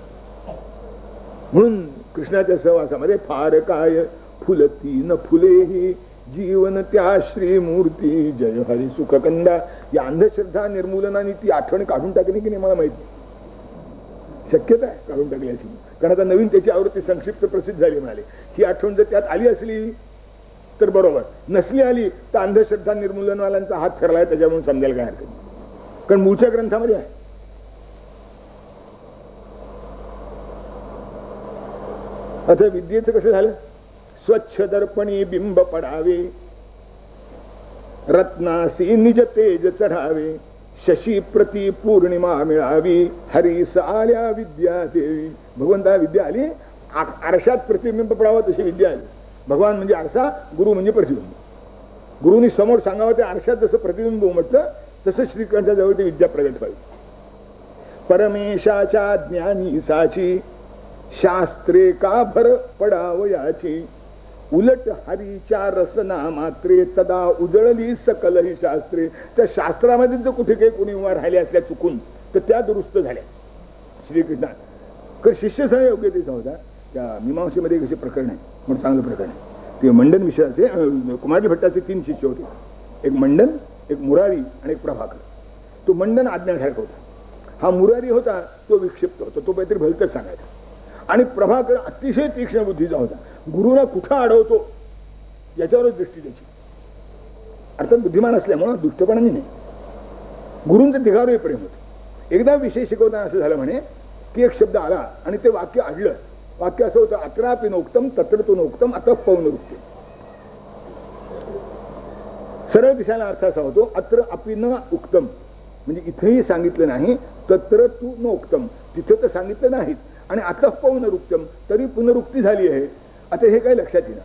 म्हणून कृष्णाच्या सहवासामध्ये फार काय फुलती न फुलेही, जीवन त्या श्रीमूर्ती जय हरी सुखकंदा. या अंधश्रद्धा निर्मूलनाने ती आठवण काढून टाकली की नाही मला माहित नाही. शक्यता आहे काढून टाकल्याची, कारण आता नवीन त्याची आवृत्ती संक्षिप्त प्रसिद्ध झाली. म्हणाले ही आठवण जर त्यात आली असली तर बरोबर, नसली आली तर अंधश्रद्धा निर्मूलनवाल्यांचा हात ठरलाय त्याच्यामुळे समजायला काय हरकत नाही, कारण मूळच्या ग्रंथामध्ये आहे. आता विद्येचं कसं झालं? स्वच्छ दर्पणी बिंब पडावे, रत्नासी निज तेज चढावे. शशी प्रति पौर्णिमा मिळावी, हरीस आल्या विद्या देवी. भगवंता विद्या आली, आरशात प्रतिबिंब पडावं तशी विद्या आली. भगवान म्हणजे आरसा, गुरु म्हणजे प्रतिबिंब. गुरुनी समोर सांगावं ते आरशात जसं प्रतिबिंब उमटतं तसं श्रीकृष्णाच्या जवळ ती विद्या प्रगट व्हावी. परमेशाच्या ज्ञानी साची, शास्त्रे का भर पडावयाची. उलट हरीच्या रसना मात्रे, तदा उजळली सकल ही शास्त्रे. त्या शास्त्रामध्ये जर कुठे काही कोणी राहिले असल्या चुकून तर त्या दुरुस्त झाल्या श्रीकृष्णा. तर शिष्य सहयोग्यतेचा होता. त्या मीमांसेमध्ये कसे प्रकरण आहे म्हणून चांगलं प्रकरण आहे. ते मंडन विषयाचे कुमारली भट्टाचे 3 शिष्य होते. एक मंडन, एक मुरारी आणि एक प्रभाकर. तो मंडन आज्ञाधारक होता. हा मुरारी होता तो विक्षिप्त होता, तो काहीतरी भलतच सांगायचा. आणि प्रभाकर अतिशय तीक्ष्ण बुद्धीचा होता. गुरुला कुठं अडवतो याच्यावरच दृष्टी त्याची. अर्थात बुद्धिमान असल्यामुळं दुष्टपणाने नाही. गुरूंचं तिघावरही प्रेम होतं. एकदा विषय शिकवताना असं झालं म्हणे की एक शब्द आला आणि ते वाक्य अडलं. वाक्य असं होतं, अत्रापि नोक्तम तत्र तु नोक्तम अतः पौनरुक्तम. सरळ दिसायला अर्थ असा होतो, अत्र अपि न उक्तम म्हणजे इथेही सांगितलं नाही, तत्र तु नोक्तम तिथे तर सांगितलं नाहीत, आणि अतः पौनरुक्तम तरी पुनरुक्ती झाली आहे. आता हे काही लक्षात येईना.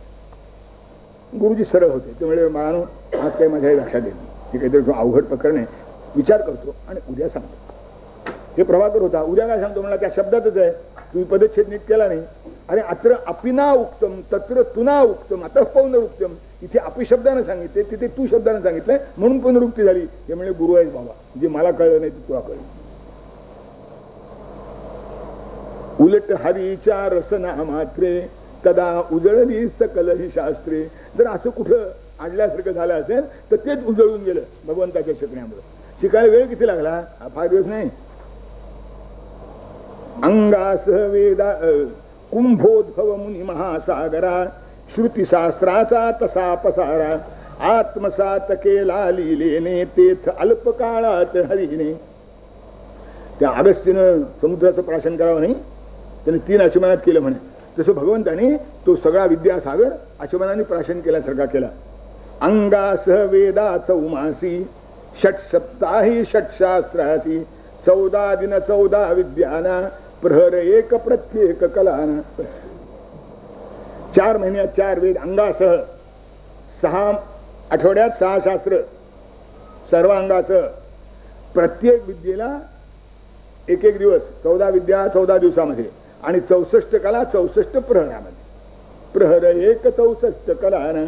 गुरुजी सरळ होते. त्यामुळे बाळानो आज काही माझ्याही लक्षात येत नाही, हे काहीतरी अवघड प्रकरण आहे, विचार करतो आणि उद्या सांगतो. हे प्रभाकर होता. उद्या काय सांगतो म्हणला, त्या शब्दातच आहे, तुम्ही पदच्छेद नीट केला नाही. अरे अत्र अपिना उक्तम तत्र तुना उक्तम अतः पौनरुक्तम. इथे अपि शब्दानं सांगितले, तिथे तू शब्दानं सांगितलंय म्हणून पुनरुक्ती झाली. हे म्हणजे गुरु आहेस बाबा, जे मला कळलं नाही ते तुला कळलं. उलट हरीच्या रसना मात्रे तदा उजळली सकल ही शास्त्रे. जर असं कुठं आणल्यासारखं झालं असेल तर तेच उजळून गेलं भगवंताच्या शिकण्यामुळे. शिकायला वेळ किती लागला? फार दिवस नाही. अंगासह वेदा कुंभोद्भव मुनी महासागरा श्रुतीशास्त्राचा तसा पसारा आत्मसात केला लिलेने तेथ अल्पकाळात हरीने. त्या अगस्तीनं समुद्राचं प्राशन करावं नाही, त्याने 3 आचमनात केलं म्हणे. तसं भगवंताने तो सगळा विद्यासागर आचमनाने प्राशन केल्यासारखा केला. अंगासह वेदाच उमासी षट सप्ताही षटशास्त्रासी 14 दिन 14 विद्याना प्रहर एक प्रत्येक कलाना. 4 महिन्यात 4 वेद अंगासह, 6 आठवड्यात 6 शास्त्र सर्व अंगासह. प्रत्येक विद्येला एक एक दिवस, 14 विद्या 14 दिवसामध्ये, आणि 64 कला 64 प्रहरामध्ये. प्रहर एक 64 कलाना.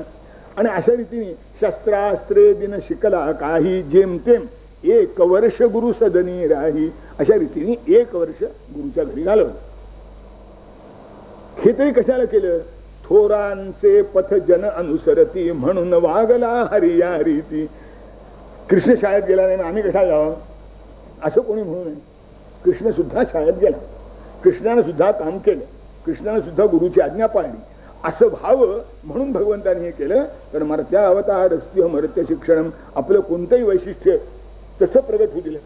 आणि अशा रीतीने शस्त्रास्त्रे दिन शिकला काही जेमतेम 1 वर्ष गुरु सदनी राही. अशा रीतीने 1 वर्ष गुरुच्या घरी घालवलं. हे तरी कशाला केलं? थोरांचे पथ जन अनुसरती म्हणून वागला हरी या रीती. कृष्ण शाळेत गेला नाही, आम्ही कशाला जावं असं कोणी म्हणू नये. कृष्ण सुद्धा शाळेत गेला, कृष्णानं सुद्धा काम केलं, कृष्णानं सुद्धा गुरुची आज्ञा पाळली असं व्हावं म्हणून भगवंताने हे केलं. तर मर्त्या अवतारस्त्य मर्त्य शिक्षणम. आपलं कोणतंही वैशिष्ट्य तसं प्रगट होऊ दिलं.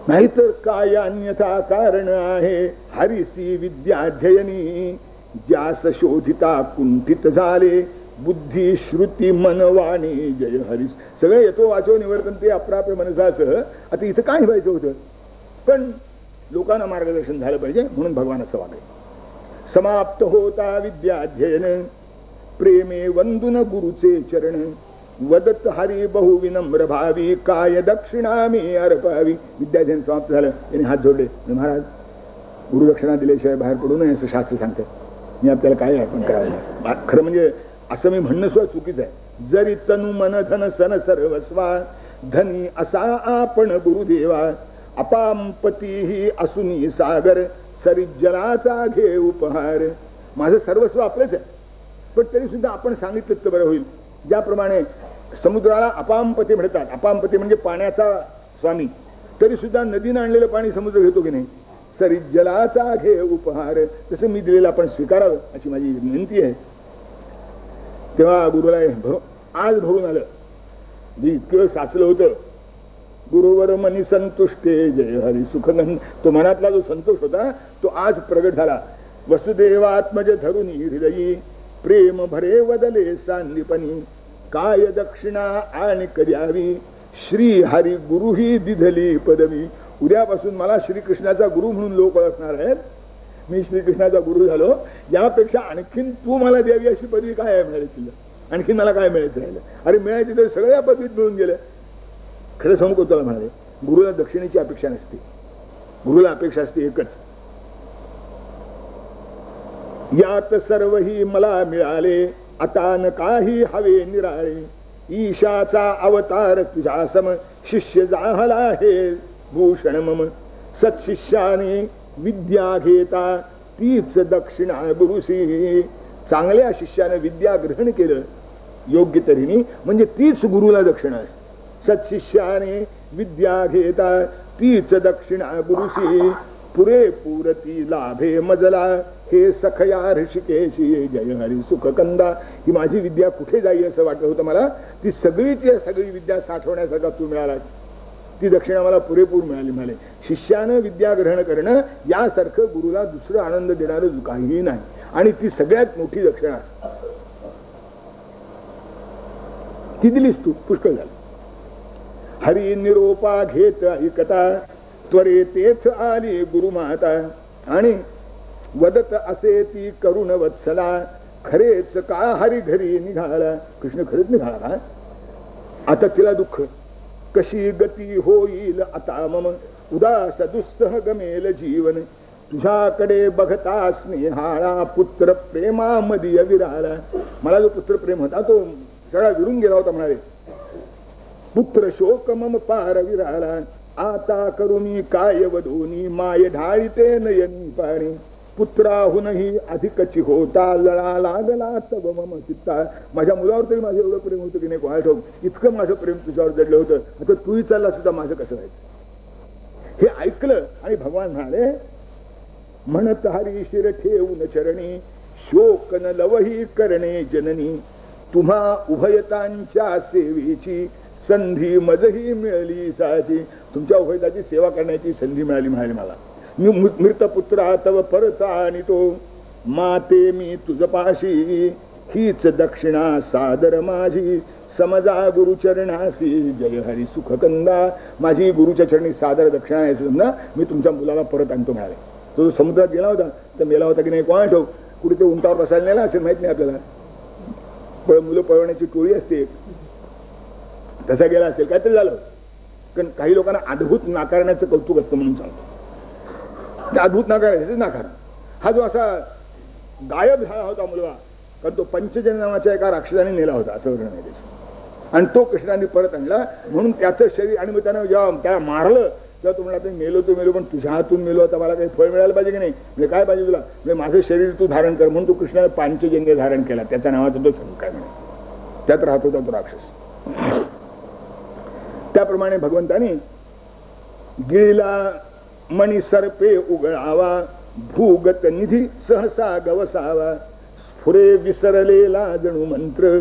नाहीतर काय अन्यथा कारण आहे हरिसी विद्याध्ययनी. ज्यास शोधिता कुंठित झाले बुद्धी श्रुती मन वाणी जय हरीस. सगळे येतो वाचो निवर्तन ते अप्राप्य मनसासह. आता इथं काय व्हायचं होतं, पण लोकांना मार्गदर्शन झालं पाहिजे म्हणून भगवान असं वागले. समाप्त होता विद्याध्ययन प्रेमे वंदुन गुरुचे चरण. वदत हरी बहु विनम्र भावी काय दक्षिणा मी अर्पावी. विद्याध्ययन समाप्त झालं, त्याने हात जोडले. महाराज गुरुदक्षिणा दिल्याशिवाय बाहेर पडू नये असं शास्त्र सांगतं. मी आपल्याला काय आपण करावं. खरं म्हणजे असं मी म्हणणं सुद्धा चुकीचं आहे. जरी तनु मन धन सन सर्वस्वा धनी असा आपण गुरुदेवा. अपांपतीही असुनी सागर सरी जलाचा घे उपहार. माझं सर्वस्व आपलंच आहे, पण तरी सुद्धा आपण सांगितलं तर बरं होईल. ज्याप्रमाणे समुद्राला अपांपती म्हणतात, अपांपती म्हणजे पाण्याचा स्वामी, तरी सुद्धा नदीनं आणलेलं पाणी समुद्र घेतो की नाही. सरी जलाचा घे उपहार. तसं मी दिलेलं आपण स्वीकारावं अशी माझी विनंती आहे. तेव्हा गुरुला आज भरून आलं. इतकं साचलं होतं. गुरुवर मनी संतुष्टे जय हरी सुखनंद. तो मनातला जो संतोष होता तो आज प्रगट झाला. वसुदेवात्मज धरुनी हृदयी प्रेम भरे वदले सांदीपणी. काय दक्षिणा आणि कद्यावी श्री हरी गुरु ही दिधली पदवी. उद्यापासून मला श्रीकृष्णाचा गुरु म्हणून लोक ओळखणार आहेत. मी श्रीकृष्णाचा गुरु झालो, यापेक्षा आणखीन तू मला द्यावी अशी पदवी काय आहे मिळायची? आणखीन मला काय मिळायचं राहिलं? अरे मिळायची तर सगळ्या पदवीत मिळून गेलं. खरं सांगू तुला म्हणाले, गुरुला दक्षिणेची अपेक्षा नसते. गुरुला अपेक्षा असते एकच, यात सर्वही मला मिळाले आता न काही हवे निराळे. ईशाचा अवतार तुझा सम शिष्य जाहला हे भूषण मम. सत्शिष्याने विद्या घेता तीच दक्षिणा गुरुसी. चांगल्या शिष्याने विद्या ग्रहण केलं योग्य तऱ्हेने म्हणजे तीच गुरुला दक्षिणा असते. सत्शिष्याने विद्या घेता तीच दक्षिणा गुरुसी पुरेपूरती लाभे मजला हे सखया ऋषिकेशी जय हरी सुख कंदा. ही माझी विद्या कुठे जाई असं वाटत होतं मला. ती सगळी विद्या साठवण्यासारखा तू मिळालास. ती दक्षिणा मला पुरेपूर मिळाली. म्हणाले शिष्यानं विद्या ग्रहण करणं यासारखं गुरुला दुसरं आनंद देणारं काहीही नाही. आणि ती सगळ्यात मोठी दक्षिणा ती दिलीस तू. पुष्कळ झालं. हरी निरोपा घेत ऐकता त्वरे तेथ आली गुरुमाता. आणि वदत असे ती करुण वत्सला खरेच का हरी घरी निघाला. कृष्ण खरेच निघाला. आता तिला दुःख कशी गती होईल आता मम उदास दुस्सह गमेल जीवन. तुझ्याकडे बघता स्नेहाळा पुत्र प्रेमामध्ये विराला. मला जो पुत्र प्रेम होता तो सगळा विरून गेला होता. म्हणाले पुत्र शोक मम पार विराला. आता करू मी काय वधोनी माय ढाळीते नयनी पाणी. पुत्राहूनही अधिकची होता लळा लागला तव मम चित्ता. माझ्या मुलावर तरी माझं एवढं प्रेम होतं की नाही कोणाला ठाऊक. इतकं माझं प्रेम तुझ्यावर जडलं होतं. आता तूही चालला सुद्धा माझं कसं व्हायचं. हे ऐकलं आणि भगवान म्हणाले म्हणत हरी शिर ठेवून चरणी शोक न लवही करणे जननी. तुम्हा उभयतांच्या सेवेची संधी मजही मिळाली साची. तुमच्या उभयताची सेवा करण्याची संधी मिळाली. म्हणाली मला मी मृत पुत्रा तव परत आणि तो माते मी तुझ पाशी. हीच दक्षिणा सादर माझी समजा गुरुचरणासी जय हरी सुख कंदा. माझी गुरुच्या चरणी सादर दक्षिणा आहे समजा. मी तुमच्या मुलाला परत आणतो म्हणाले. तो समुद्रात गेला होता तर मेला होता की नाही कोणा ठाऊक. कुठे ते उंटावर बसायला नेला असेल माहित नाही आपल्याला. मुलं पळवण्याची टोळी असते तसा गेला असेल काहीतरी झालं. कारण काही लोकांना अद्भुत नाकारण्याचं कौतुक असतं म्हणून सांगतो. ते अद्भुत नाकारायचं नाकार. हा जो असा गायब झाला होता मुलगा कारण तो पंचजन नावाच्या एका राक्षसाने नेला होता असं वर्णन आहे त्याचं. आणि तो कृष्णाने परत आणला म्हणून त्याचं शरीर. आणि मग त्यानं जेव्हा त्याला मारलं तेव्हा तो म्हणला मेलो तो मेलो पण तुझ्या हातून मेलो. आता मला काही फळ मिळायला पाहिजे की नाही. म्हणजे काय पाहिजे तुला. म्हणजे माझं शरीर तू धारण कर म्हणून तो कृष्णाने पांचजन्य धारण केला. त्याच्या नावाचा तो काय म्हणे त्यात राहत होता तो राक्षस. त्याप्रमाणे भगवंतानी गिळीला मणी सर्पे उगळावा भूगत निधी सहसा गवसावा. स्फुरे विसरलेला जणू मंत्र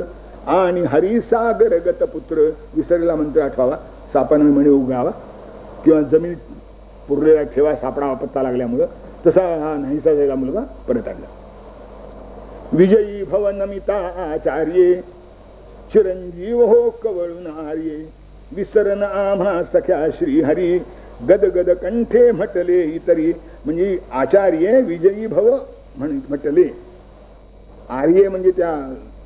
आणि हरिसागर गत पुत्र. विसरलेला मंत्र आठवावा. सापाने मणी उगळावा किंवा जमीन पुरलेला ठेवा सापडावा पत्ता लागल्यामुळं. तसा हा नाहीसा झालेला मुलगा परत आणला. विजयी भव नमिता आचार्ये चिरंजीव हो कवळून आर्ये. विसरन आम्हा सख्या श्रीहरी गदगद कंठे म्हटले इतरी. म्हणजे आचार्य विजयी भव म्हटले. आर्य म्हणजे त्या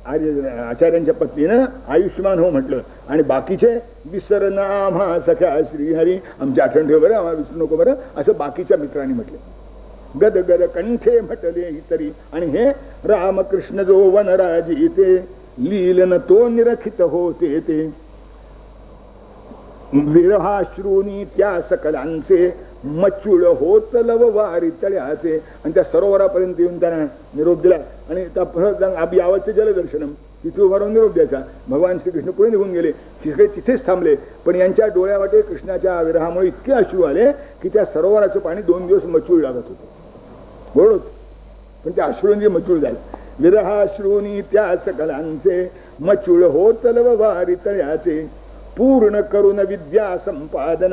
आर्य आचार्यांच्या पत्नीनं आयुष्यमान हो म्हटलं. आणि बाकीचे विसरन आम्हा सख्या श्रीहरी आमची आठवण ठेव बरं आम्हाला विसरू नको बरं असं बाकीच्या मित्रांनी म्हटले. गदगद कंठे म्हटले इतरी. आणि हे रामकृष्ण जो वनराजी ते लीलन तो निरखित होते ते. विरहाश्रूनी त्या सकलांचे मच्चुळ होत लव वारी तळ्याचे. आणि त्या सरोवरापर्यंत येऊन त्यांना निरोप दिला. आणि यावतचे जलदर्शनम तिथे उभा राहून निरोप द्यायचा. भगवान श्रीकृष्ण पुढे निघून गेले. तिथेच थांबले. पण यांच्या डोळ्यावाटे कृष्णाच्या विरहामुळे इतके अश्रू आले की त्या सरोवराचं पाणी 2 दिवस मच्चूळ लागत होतं. गोड होत पण त्या अश्रूंनी मच्चूळ झालं. विरहाश्रूनी त्या सकलांचे मच्चुळ होत लव वारी तळ्याचे. पूर्ण करून विद्या संपादन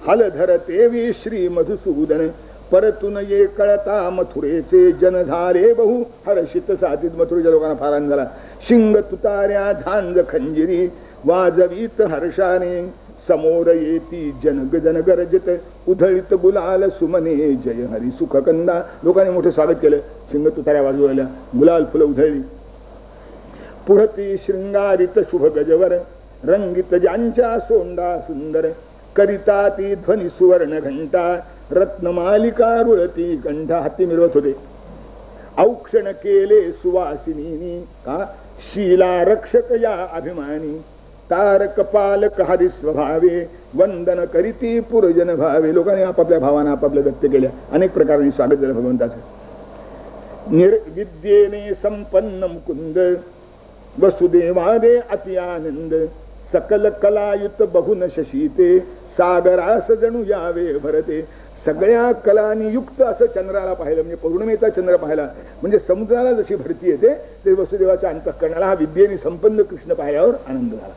हलधर तेवी श्री मधुसूदन. परतून ये कळता मथुरेचे जन झाले बहु हर्षित साचित. मथुरेच्या लोकांना फार आनंद झाला. शिंग तुतार्या झांज खंजिरी वाजवीत हर्षाने. समोर येती जनग जन गरजत उधळीत गुलाल सुमने जय हरी सुख कंदा. लोकांनी मोठं स्वागत केलं. शिंग तुतार्या वाजवल्या गुलाल फुलं उधळली. पुढती शृंगारित शुभ गजवर रंगित ज्यांच्या सोंडा सुंदर. करिता ती ध्वनी सुवर्ण घंटा रत्नमालिका रुळती कंठा. हाती मिरवत होते. औक्षण केले सुवासिनी का शीला रक्षक या अभिमानी. तारक पालक हरी स्वभावे वंदन करीती पुरजन भावे. लोकांनी आपापल्या भावांना आपापल्या व्यक्त केल्या. अनेक प्रकारांनी स्वागत झालं भगवंताचं. निर्विद्येने संपन्न मुकुंद वसुदेवादे अति आनंद. सकल कलायुत बहुन शशीते सागरास जणू यावे भरते. सगळ्या कलांनी युक्त असं चंद्राला पाहिलं, म्हणजे पौर्णिमेचा चंद्र पाहिला म्हणजे समुद्राला जशी भरती येते ते वसुदेवाच्या अंतःकरणाला हा विद्येने संपन्न कृष्ण पाहिल्यावर आनंद झाला.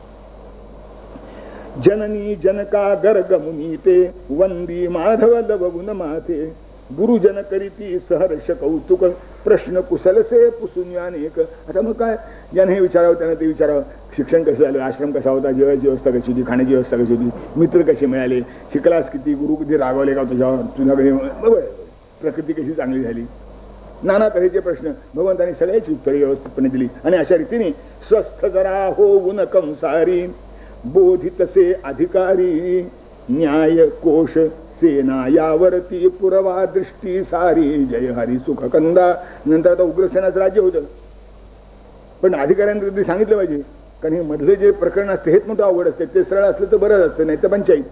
जननी जनका गर्ग मुनी ते वंदी माधव लवगुण माथे गुरुजन करीती सहर्ष कौतुक प्रश्न कुशलसे पुसून अनेक. आता मग काय ज्याने हे विचारावं त्यानं ते विचारावं, शिक्षण कसं झालं, आश्रम कसा होता, जेवायची व्यवस्था कशी होती, खाण्याची व्यवस्था कशी होती, मित्र कसे मिळाले, शिकलास किती, गुरु किती रागवले का तुझ्यावर, तुझ्या कधी प्रकृती कशी चांगली झाली, नाना तऱ्हेचे प्रश्न भगवंतांनी सगळ्याची उत्तरे व्यवस्थितपणे दिली. आणि अशा रीतीने स्वस्थ जरा होऊन कंसारी बोधितसे अधिकारी न्याय कोश सेना यावरती पुरवा दृष्टी सारी जय हरी सुख कंदा. नंतर आता उग्रसेनाचं राज्य होतं, पण अधिकाऱ्यांनी कधी सांगितलं पाहिजे, कारण हे मधले जे प्रकरण असते हेच मोठं अवघड असते, ते सरळ असलं तर बरंच असतं, नाही तर पंचायत.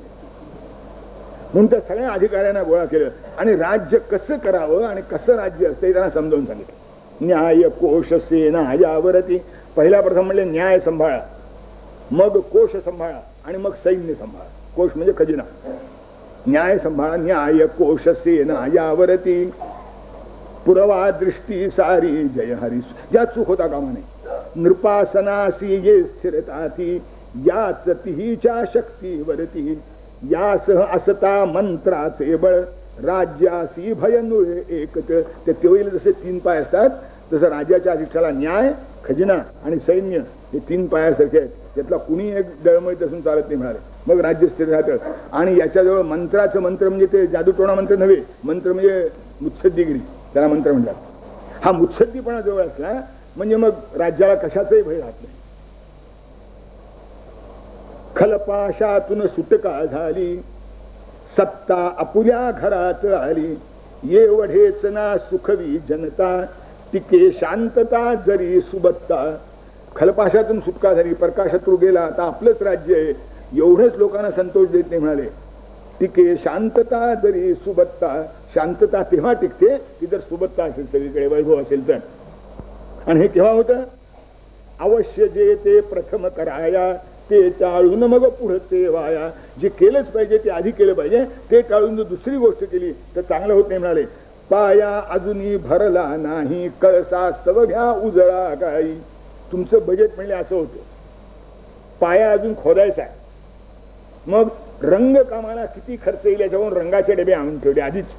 म्हणून त्या सगळ्या अधिकाऱ्यांना गोळा केलं आणि राज्य कसं करावं आणि कसं राज्य असतं हे त्यांना समजावून सांगितलं. न्याय कोश सेना यावरती पहिला प्रथम म्हणले न्याय सांभाळा, मग कोश सांभाळा आणि मग सैन्य सांभाळा. कोश म्हणजे खजिना, न्याय सांभाळा, न्याय कोश सेना यावरती पुरवा दृष्टी सारी जय हरी. या चूक होता कामा नये. नृपासनासी ये स्थिरताती याच तिहीच्या शक्तीवरती यासह असता मंत्राचे बळ राज्यासी भयनुळे एकत. ते तेवढे जसे 3 पाय असतात तसं राज्याच्या अधिष्ठाला न्याय, खजिना आणि सैन्य हे 3 पायासारखे आहेत. त्यातला कुणी एक डळमळीत असून चालत नाही म्हणाले, मग राज्य स्थिर राहतं. आणि याच्याजवळ मंत्राचं, मंत्र म्हणजे ते जादूटोणा मंत्र नव्हे, मंत्र म्हणजे मुत्सद्दीगिरी, त्याला मंत्र म्हणतात. हा मुत्सद्दीपणा जवळ असला म्हणजे मग राज्याला कशाचाही भय राहत नाही. खलपाशातून सुटका झाली सत्ता अपुऱ्या घरात आली येवढेच ना सुखवी जनता टिके शांतता जरी सुबत्ता. खलपाशातून सुटका झाली, परकाशत्रू गेला, आता आपलंच राज्य आहे, एवढेच लोकांना संतोष देत नाही म्हणाले. टिके शांतता जरी सुबत्ता. शांतता तेव्हा टिकते की जर सुबत्ता असेल, सगळीकडे वैभव असेल तर. आणि हे केव्हा होतं? अवश्य जे ते प्रथम कराया ते टाळून मग पुढचे वाया. जे केलंच पाहिजे ते आधी केलं पाहिजे, ते टाळून जर दुसरी गोष्ट केली तर चांगलं होत नाही म्हणाले. पाया अजूनही भरला नाही कळसास्तव घ्या उजळा काही. तुमचं बजेट म्हणजे असं होतं, पाया अजून खोदायचा आहे, मग रंग कामाला किती खर्च येईल याच्यावरून रंगाचे डबे आणून ठेवले आधीच.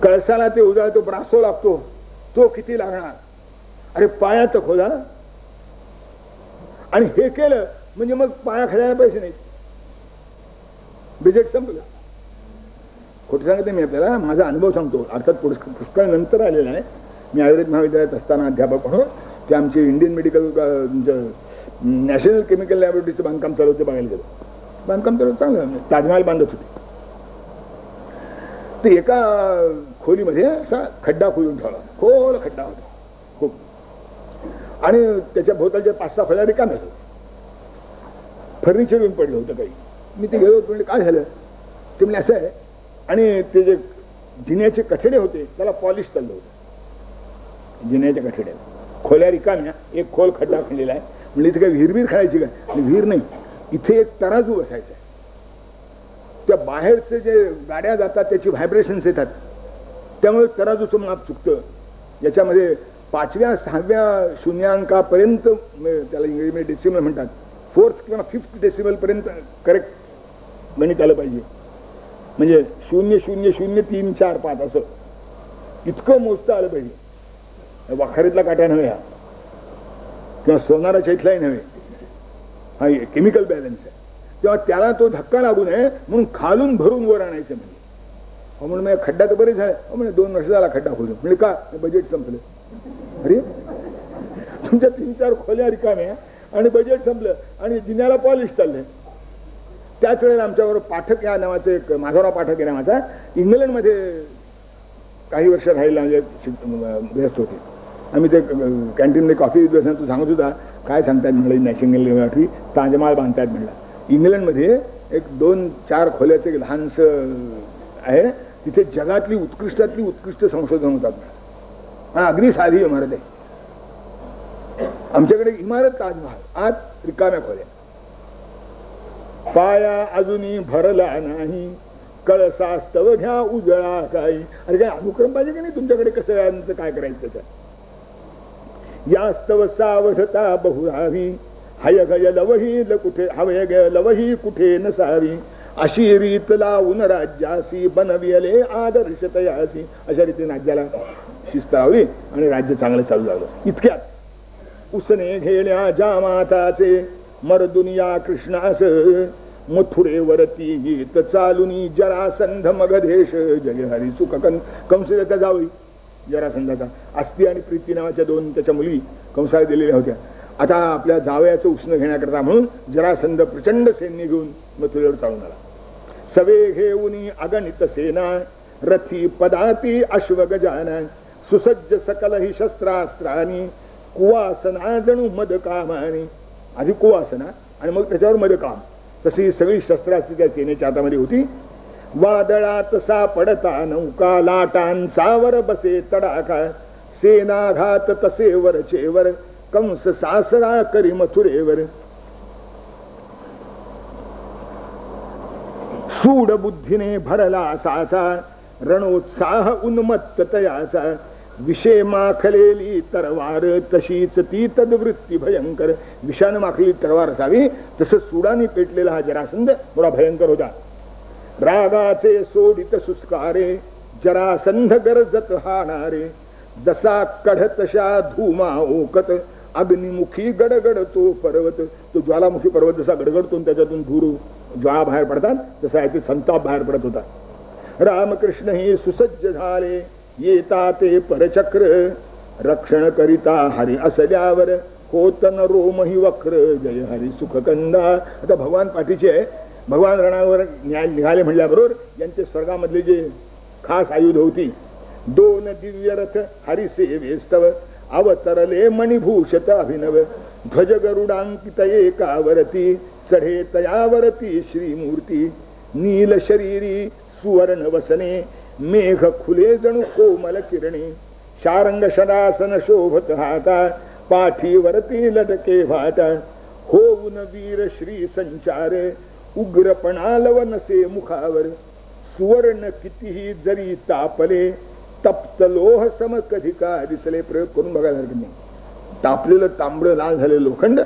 कळसाला ते उजळतो, ब्रासो लागतो, तो किती लागणार, अरे पाया तर खोदा. आणि हे केलं म्हणजे मग पाया खायला पैसे नाहीत, बजेट संपलं. खोटं सांगते मी आपल्याला, माझा अनुभव सांगतो. अर्थात पुष्कळ नंतर आलेला आहे. मी आयुर्वेद महाविद्यालयात असताना अध्यापक म्हणून ते आमचे इंडियन मेडिकल नॅशनल केमिकल लॅबोरेटरीचं बांधकाम चालू होते, बघायला गेलो. बांधकाम चालू चांगलं, ताजमहाल बांधत होते. ते एका खोलीमध्ये असा खड्डा खोलून ठेवला, खोल खड्डा होता खूप, आणि त्याच्या भोवतालच्या 5-6 खोल्या रिकाम्या होत्या. फर्निचर येऊन पडलं होतं काही. मी ते गेलो, म्हणजे काय झालं ते म्हणजे असं आहे. आणि ते जे जिन्याचे कठडे होते त्याला पॉलिश चाललं होतं. जिन्याच्या कठड्याला खोल्या रिकाम्या, एक खोल खड्डा खाल्लेला आहे. म्हणजे इथे काय विहीर खायची काय? आणि विहीर नाही, इथे एक तराजू बसायचा आहे. त्या बाहेरचे जे गाड्या जातात त्याची व्हायब्रेशन्स येतात, त्यामुळे तराजूचं माप चुकतं. याच्यामध्ये 5व्या 6व्या शून्यांकापर्यंत, त्याला इंग्रजीमध्ये डेसिमल म्हणतात, 4th किंवा 5th डेसिमल पर्यंत करेक्ट गणित आलं पाहिजे. म्हणजे 0.000345 असं इतकं मोजता आलं पाहिजे. वाखारीतला काटा नव्हे हा, किंवा सोनारा चैतलाही नव्हे, हा केमिकल बॅलन्स आहे. तेव्हा त्याला तो धक्का लागू नये म्हणून खालून भरून वर आणायचं. म्हणजे म्हणून मग खड्डा तर बरेच झाले. म्हणजे 2 वर्ष झाला खड्डा खोलून. म्हणजे का? बजेट संपलं. अरे तुमच्या 3-4 खोल्या रिकाम्या आणि बजेट संपलं आणि जिन्याला पॉलिश चाललंय. त्याच वेळेला आमच्याबरोबर पाठक या नावाचं एक माधवराव पाठक या नावाचा इंग्लंडमध्ये काही वर्ष राहिला, म्हणजे व्यस्त होते. आम्ही ते कॅन्टीनमध्ये कॉफी तू सांगत होता, काय सांगतात म्हणलं नॅशनल लॅबोरेटरी ताजमहाल बांधतायत म्हणलं. इंग्लंडमध्ये एक 2-4 खोल्याचं एक लहानसं आहे, तिथे जगातली उत्कृष्टातली उत्कृष्ट संशोधन होतात. अगदी साधी इमारत आहे. आमच्याकडे इमारत ताजमहाल, आत रिकाम्या खोल्या, पाया अजूनही भरला नाही, कळसास्तव घ्या उजळा काही. अरे काय अनुक्रम पाहिजे की नाही तुमच्याकडे, कसं काय करायचं त्याच्यात. यास्तव सावधता बहुरावी, हय गय लवही कुठे हवय गय लवही कुठे नसावी, अशी रीत लावून राज्यासी बनविले आदर्श तयासी. अशा रीतीने राज्याला शिस्त लावली आणि राज्य चांगलं चालू झालं. इतक्यात उसने घेण्या जामाताचे मरदुनिया कृष्णास, मथुरेवरती गीत चालुनी जरासंध मगधेश जय हरी सुख कंसाचा जावई जरासंधाचा. अस्ती आणि प्रीती नावाच्या दोन त्याच्या मुली कंसाला दिलेल्या होत्या. आता आपल्या जावयाचं उष्ण घेण्याकरता म्हणून जरासंध प्रचंड सैन्य घेऊन मथुरेवर चालून आला. सवे घेऊनी अगणित सेना, रथी पदाती अश्व गजानन, सुसज्ज सकल ही शस्त्रास्त्रानी, कुवासना जणू मदकामानी. आधी कुवासना आणि मग त्याच्यावर मदकाम, तशी सगळी शस्त्रास्त्रे त्या सेनेच्या हातामध्ये होती. वादळात सापडता नौका, लाटांचावर बसे तडाखा, सेनाघात तसे वरचेवर, कंस सासरा करी मथुरेवर. सूड बुद्धीने भरला साचा, रणोत्साह उन्मत्त तयाचा, विषे माखलेली तरवार, तशीच ती तद्वृत्ती भयंकर. विषानं माखलेली तरवार असावी तसं सुडाने पेटलेला हा जरासंध थोडा भयंकर होता. रागाचे सोडित सुस्कारे, जरासंध गरजत हाणारे, जसा कढतशा धूमा ओकत, अग्निमुखी गडगडतो पर्वत. तो ज्वालामुखी पर्वत जसा गडगडतो त्याच्यातून धूर ज्वाळा बाहेर पडतात तसा याचे संताप बाहेर पडत होता. रामकृष्ण ही सुसज्ज झाले, येता ते परचक्र, रक्षण करिता हरी असल्यावर, होतन रोमही वक्र जय हरी सुखकंदा. आता भगवान पाठीचे आहे. भगवान रणावर निघाले म्हणल्याबरोबर यांचे स्वर्गामधले जे खास आयुध होती, दोन दिव्य रथ हरिसेवेस्तव, अवतरले मणिभूषत अभिनव, ध्वज गरुडांकित एकावरती, चढे तयावरती श्रीमूर्ती, नील शरीरी सुवर्ण वसने, मेघ खुले जणू कोमल किरणे, शारंग शदासन शोभत हाता, पाठीवरती लटके भाटा, होऊन वीर श्री संचार, उग्रपणालव नसे मुखावर, सुवर्ण कितीही जरी तापले, तप्त लोह सम कधी का दिसले. प्रयोग करून बघायला हरकत नाही. तापलेलं तांबडं लाल झालेलं लोखंड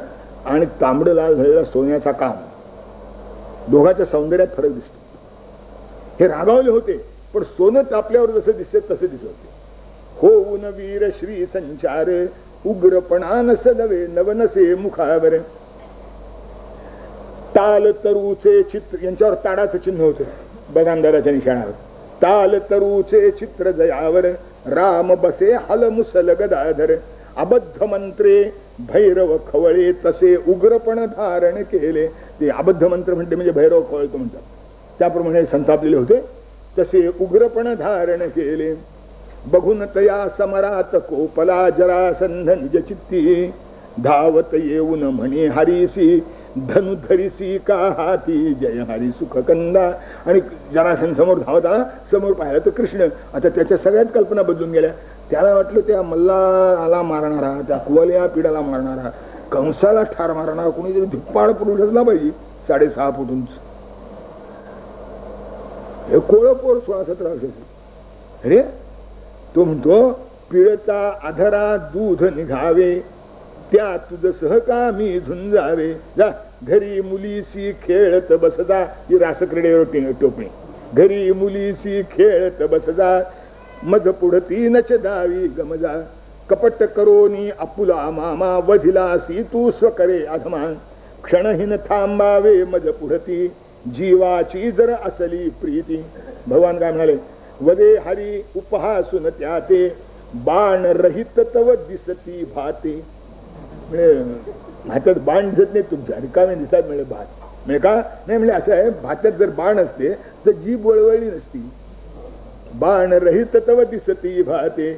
आणि तांबडं लाल झालेला सोन्याचा काम, दोघांच्या सौंदर्यात फरक दिसतो. हे रागावले होते पण सोनं तापल्यावर जसं दिसते तसे दिसत होते. होऊन वीर श्री संचार, उग्रपणा नस नवे नवनसे मुखावर, ताल तरूचे चित्र, यांच्यावर ताडाचं चिन्ह होतं बदामदाराच्या निशाणावर. ताल तरूचे चित्र जयावर, राम बसे हल मुसल गदाधर, अबद्ध मंत्रे भैरव खवळे, तसे उग्रपण धारण केले. ते अबद्ध मंत्र म्हणते म्हणजे भैरव खवळतो म्हणतात, त्याप्रमाणे संतापलेले होते. तसे उग्रपण धारण केले. बघून तया समरात कोपला, जरासंध निज चित्ती, धावत येऊन म्हणे हरीसी, धनुधरीसी का हाती जय हरी सुखकंदा. आणि जरासंध समोर धावत आला. समोर पाहिलं तर कृष्ण. आता त्याच्या सगळ्याच कल्पना बदलून गेल्या. त्याला वाटलं त्या मल्लाला मारणारा, त्या कुवल्या पिढ्याला मारणारा, कंसाला ठार मारणारा कोणीतरी धिप्पाड पुरुष असला पाहिजे 6.5 फूट उंच. हे कोळपोर 16-17 वर्षाची. अरे तो म्हणतो पिळता अधरा दूध निघावे, त्या तुझ सहकामी झुंजावे, जा घरी मुलीसी खेळत बसजा. ही रासक्रीडेवर टोपणी. घरी मुलीसी खेळत बसजा, मध पुढती नच दावी गमजा, कपट करोनी आपुला मामा, वधिलासी तू स्वकरे अधमा, क्षणहीन थांबावे मध पुढती, जीवाची जर असली प्रीती. भगवान काय म्हणाले, वदे हरी उपहासून त्याते, बाण रहित तव दिसती भाते. भातात बाण दिसत नाही तुमच्या, रिकामे दिसत मिळे भात. म्हणजे का नाही म्हणजे असं आहे, भात्यात जर बाण असते तर जीभ वळवळली नसती. बाण रहित तव दिसती भाते,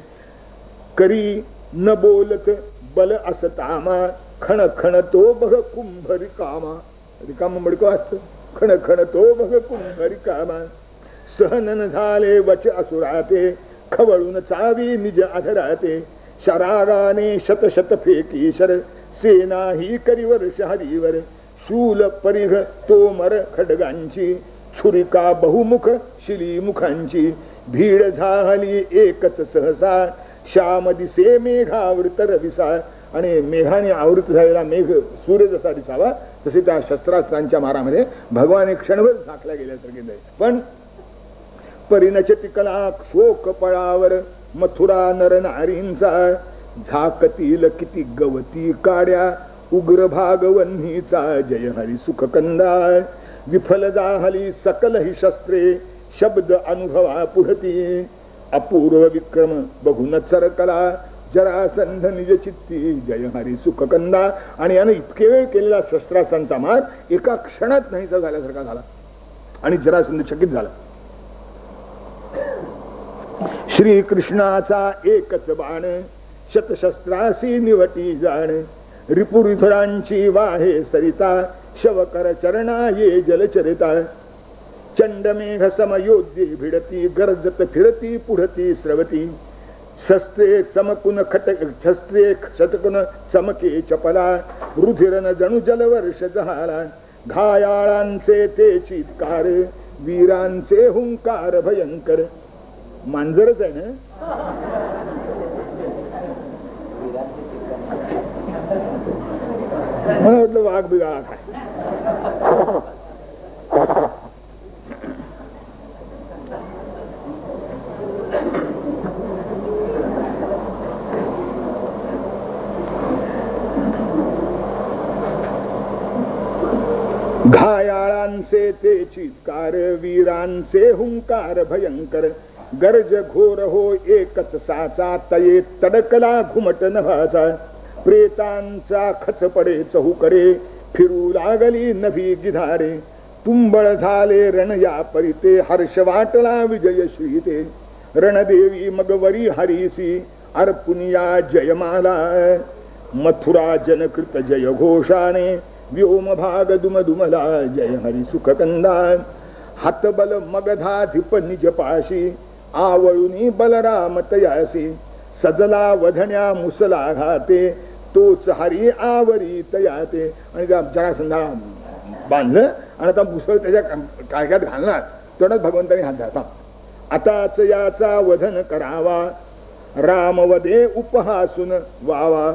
करी न बोलत बल असतामा, खण खण तो बघ कुंभ रिकामा. रिकामा मडकं असतं. खण खण तो बघ कुंभ रिकामा, सहन झाले वच असुराते, खवळून चावी निज अधराते, शराराने शत शत फेकी शर, सेना ही करीवर शहरीवर शूल परिघ तोमर खडगांची छुरिका बहुमुख शिली मुखांची भीड झाली एकच सहसा श्याम दिसे मेघावृत रविसा. आणि मेघाने आवृत झालेला मेघ सूर्य जसा दिसावा तसे त्या शस्त्रास्त्रांच्या मारामध्ये भगवान एक क्षणभर झाकल्या गेल्यासारखे जाईल. पण परिणच टिकला शोक पळावर मथुरा नर नारींचा झाकतील किती गवती काड्या उग्र भागवन्हीचा जय हरी सुख कंदा. विफल जाहली सकल ही शस्त्रे शब्द अनुभवा पुढती अपूर्व विक्रम बघून चरकला जरासंध निज चित्ती जय हरी सुख कंदा. आणि यानं इतके वेळ केलेला शस्त्रास्त्रांचा मार एका क्षणात नाहीसा झाल्यासारखा झाला आणि जरासंध चकित झाला. श्री कृष्णाचा एकच बाण शतशस्त्रासी निवटी जाण रिपुरिथडांची वाहे सरिता शवकर चरणा ये जलचरिता. चंडमेघ समयोध्ये भिडती गरजत फिरती पुढती स्रवती शस्त्रे चमकुन शस्त्रे शतकुन चमके चपला रुधिरन जणू जलवर्ष जहाला. घायाळांचे ते चित्कार वीरांचे हुंकार भयंकर. मांजरच आहे ना. म्हटलं वाघ बिगाळा काय. घायाळांचे ते चित्कार वीरांचे हुंकार भयंकर. गर्ज घोर हो एकच साचा तये तडकला घुमट नभाचा. प्रेतांचा खच पडे चहूकडे फिरू लागली नभी गिधारे. तुंबळ झाले रण या परिते हर्ष वाटला विजय श्रीते. रणदेवी मगवरी हरीसी अर्पुनिया जयमाला. मथुरा जनकृत जय घोषाने व्योम भाग दुमदुमला जय हरी सुख कंदा. हातबल मगधाधिप निज पाशी आवळुनी बलराम तयासी. सजला वधण्या मुसला घाते तोच हरी आवरी तयाते. आणि त्या जरासंधाला बांधलं आणि आता मुसळ त्याच्या काळक्यात घालणार तेवढ्यात भगवंतानी हात धरला. आताच याचा वधन करावा रामवदे उपहासून वावा.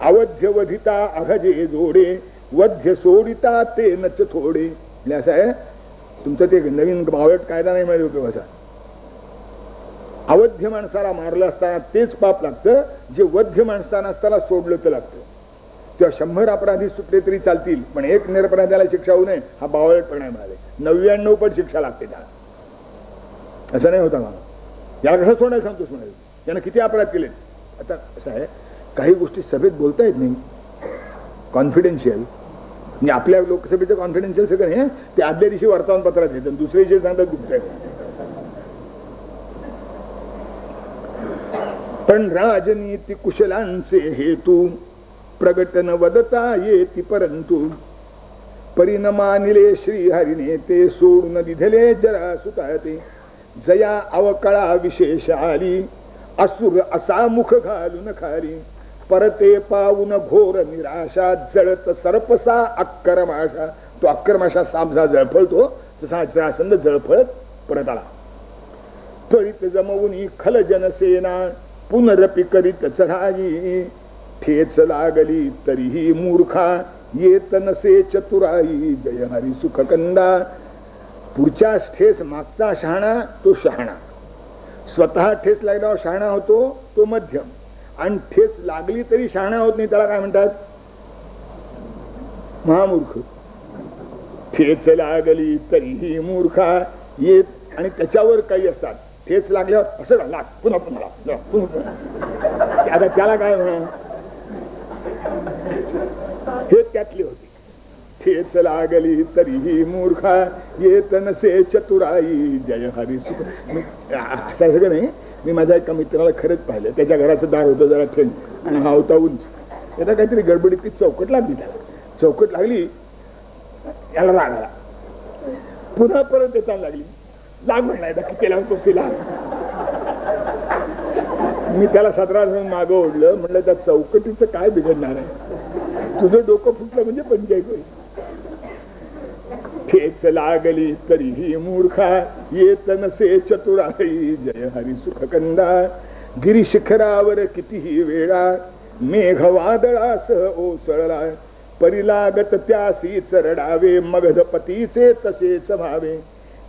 अवध्य वधिता अघजे जोडे वध्य सोडिता ते नच थोडे. म्हणजे असं आहे तुमचं ते नवीन बावट कायदा नाही मिळेल उपयोगाचा. अवध्य माणसाला मारलं असताना तेच पाप लागतं जे वध्य माणसाला असताना सोडलं तर लागतं. तेव्हा 100 अपराधी सुटले तरी चालतील पण एक निरपराध्याला शिक्षा होऊ नये हा बावळटपणा मिळाले. 99 पण शिक्षा लागते त्याला. असं नाही होता मला. याला कसं सोडायला सांगतोस म्हणाले. यानं किती अपराध केले. आता असं आहे काही गोष्टी सभेत बोलता येत नाही कॉन्फिडेन्शियल. म्हणजे आपल्या लोकसभेचं कॉन्फिडेन्शियल सगळं नाही ते आदल्या दिवशी वर्तमानपत्रात येतं दुसऱ्या दिवशी सांगतात गुप्त आहे. पण राजनीती कुशलांचे हेतू प्रगटन वदता येती परंतु परिणमानिले श्रीहरिने ते सोडून दिधले जरा सुताते. जया अवकळा विशेष आली असुर असा मुख घालून खाली. परते पाऊन घोर निराशा जळत सर्पसा अक्करमाशा. तो अक्करमाशा साप जा जळफळतो तसा जरासंध जळफळत परत आला. त्वरित जमवून खल जनसेना पुनरपि करीत चढाई. ठेच लागली तरीही मूर्खा येत नसे चतुराई जय हरी सुख कंदा. पुढच्या ठेच मागचा शहाणा तो शहाणा. स्वतः ठेच लागल्यावर शहाणा होतो तो मध्यम आणि ठेच लागली तरी शहाणा होत नाही त्याला काय म्हणतात महामूर्ख. ठेच लागली तरीही मूर्खा येत. आणि त्याच्यावर काही असतात ठेच लागल्यावर असं लाग पुन्हा पुन्हा पुन्हा. आता त्याला काय म्हणा हे त्यातली होती. ठेच लागली तरीही मूर्खा येत नसे चतुराई जय हरी सुख. असं सगळं नाही. मी माझ्या एका मित्राला खरंच पाहिलं. त्याच्या घराचं दार होतं जरा ठेन आणि हा होता उंच. आता काहीतरी गडबडीत ती चौकट लागली त्याला. चौकट लागली याला राग आला. पुन्हा परत येताना लागली. लाग म्हणलाय किती लागतो तिला. मी त्याला 17 जण मागं ओढलं. म्हटलं त्या चौकटीचं काय बिघडणार आहे. तुझं डोकं फुटलं म्हणजे पंचायत होईल. ठेच लागली तरीही मूर्खा येत नसे चतुराई जय हरी सुख कंदा. गिरीशिखरावर कितीही वेळा मेघ वादळास ओसळला परिलागत त्यासी चरडावे मगधपतीचे तसेच व्हावे.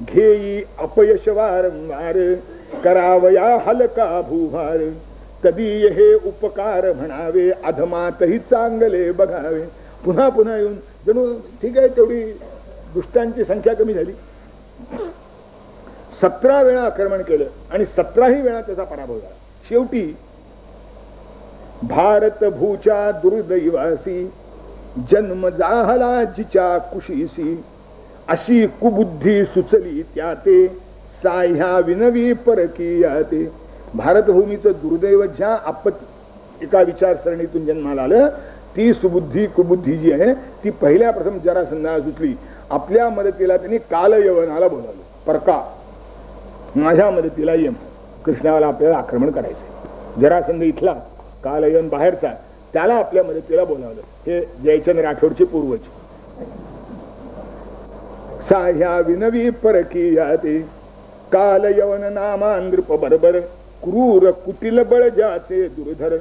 घेई अपयश वारंवार करावया हलका भूभार कधी हे उपकार म्हणावे अधमातही चांगले बघावे. पुन्हा पुन्हा येऊन जणू ठीक आहे तेवढी दुष्टांची संख्या कमी झाली. 17 वेळा आक्रमण केलं आणि 17ही वेळा त्याचा पराभव झाला. शेवटी भारत भूच्या दुर्दैवासी जन्म जाहला जिच्या कुशीसी अशी कुबुद्धी सुचली त्या ते साह्या विनवी परकीया ते. भारतभूमीचं दुर्दैव ज्या एका विचारसरणीतून जन्माला आलं ती सुबुद्धी कुबुद्धी जी आहे ती पहिल्या प्रथम जरासंधाला सुचली. आपल्या मदतीला त्यांनी कालयवनाला बोलावलं. परका माझ्या मदतीला ये, कृष्णाला आपल्याला आक्रमण करायचंय. जरासंध इथला कालयवन बाहेरचा त्याला आपल्या मदतीला बोलावलं. हे जयचंद राठोडचे पूर्वज. साह्या विनवी परकीया ते कालयवन नामा नृप बरोबर क्रूर कुटिल बळ ज्याचे दुर्धर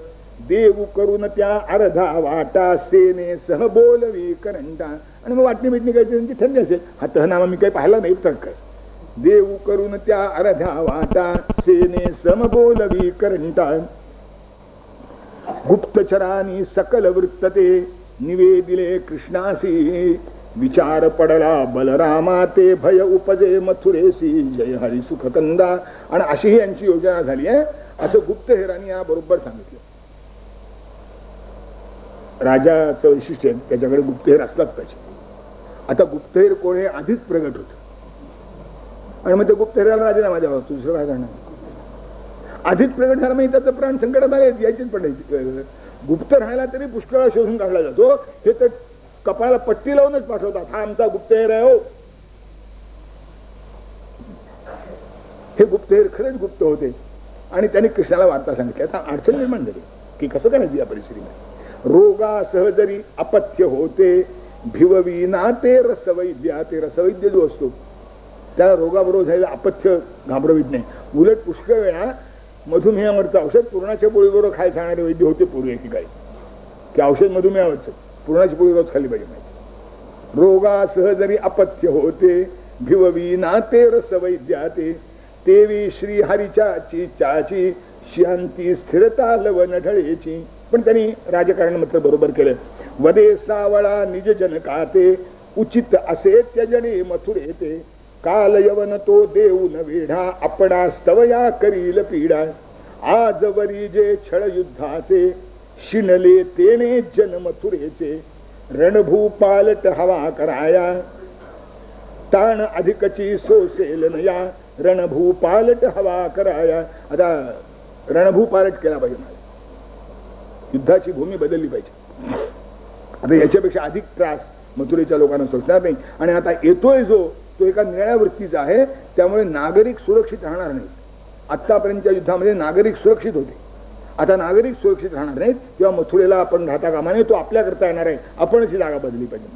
देव करून त्या अर्धा वाटा सेने सह बोलवी करंटा. आणि मग वाटणी बिटणी काही त्यांची ठरली असेल. हा तहनामा मी काही पाहिला नाही तर काय. देव करून त्या अर्ध्या वाटा सेने सम बोलवी करंटा. गुप्तचरानी सकल वृत्तते निवेदिले कृष्णासी विचार पडला बलरामा ते भय उपजे मथुरेसी जय हरी सुख कंदा. आणि अशी यांची योजना झाली आहे असं गुप्तहेरांनी या बरोबर सांगितलं. राजाचं वैशिष्ट्य त्याच्याकडे गुप्तहेर असलाच पाहिजे. आता गुप्तहेर कोण हे आधीच प्रगट होत आणि मग त्या गुप्तहेराला राजीनामा द्यावा. दुसरं काय करणार. आधीच प्रगट झाला म्हणजे त्याचं प्राण संकटात आले यायचीच पडायची. गुप्त राहायला तरी पुष्कळ शोधून काढला जातो. हे तर कपाळाला पट्टी लावूनच पाठवतात. हा आमचा गुप्तहेर आहे हो. हे गुप्तहेर खरेच गुप्त होते आणि त्यांनी कृष्णाला वार्ता सांगितली. आता अडचण निर्माण झाली की कसं करायची या परिस्थितीमध्ये. रोगा सहजरी अपथ्य होते भिववी ना ते रसवैद्या. ते रसवैद्य जो असतो त्याला रोगाबरोबर झालेलं अपथ्य घाबरवित नाही. उलट पुष्कळ वेळा मधुमेहावरचं औषध पूर्णाच्या पोळीबरोबर खायला सांगणारे वैद्य होते पूर्वी एकेकाळी की औषध मधुमेहावरचं पूर्णाची पोळी रोज खाली पाहिजे माझी. रोगा सहजरी अपथ्य होते भिववी ना ते रसवैद्या ते तेवी श्री हरीच्या चाची शांती स्थिरता लवन ढळेची. पण त्यांनी राजकारण मात्र बरोबर केलं. वदे सावळा निज जनकाते उचित असे त्यजणे मथुरे ते काल यवन तो देऊ न वेढा आपणा स्तवया करील पीडा. आजवरी जे छळ युद्धाचे शिणले तेने जन मथुरेचे रणभू पालट हवा कराया ताण अधिकची सोसेल नया. रणभू पालट हवा कराया. आता रणभू पालट केला पाहिजे. युद्धाची भूमी बदलली पाहिजे. आता याच्यापेक्षा अधिक त्रास मथुरेच्या लोकांना सोसणार नाही. आणि आता येतोय जो तो एका निराळ्या वृत्तीचा आहे त्यामुळे नागरिक सुरक्षित राहणार नाहीत. आतापर्यंतच्या युद्धामध्ये नागरिक सुरक्षित होते. आता नागरिक सुरक्षित राहणार नाहीत किंवा मथुरेला आपण राहता कामा नये. तो आपल्या करता येणार आहे. आपणच ही जागा बदलली पाहिजे.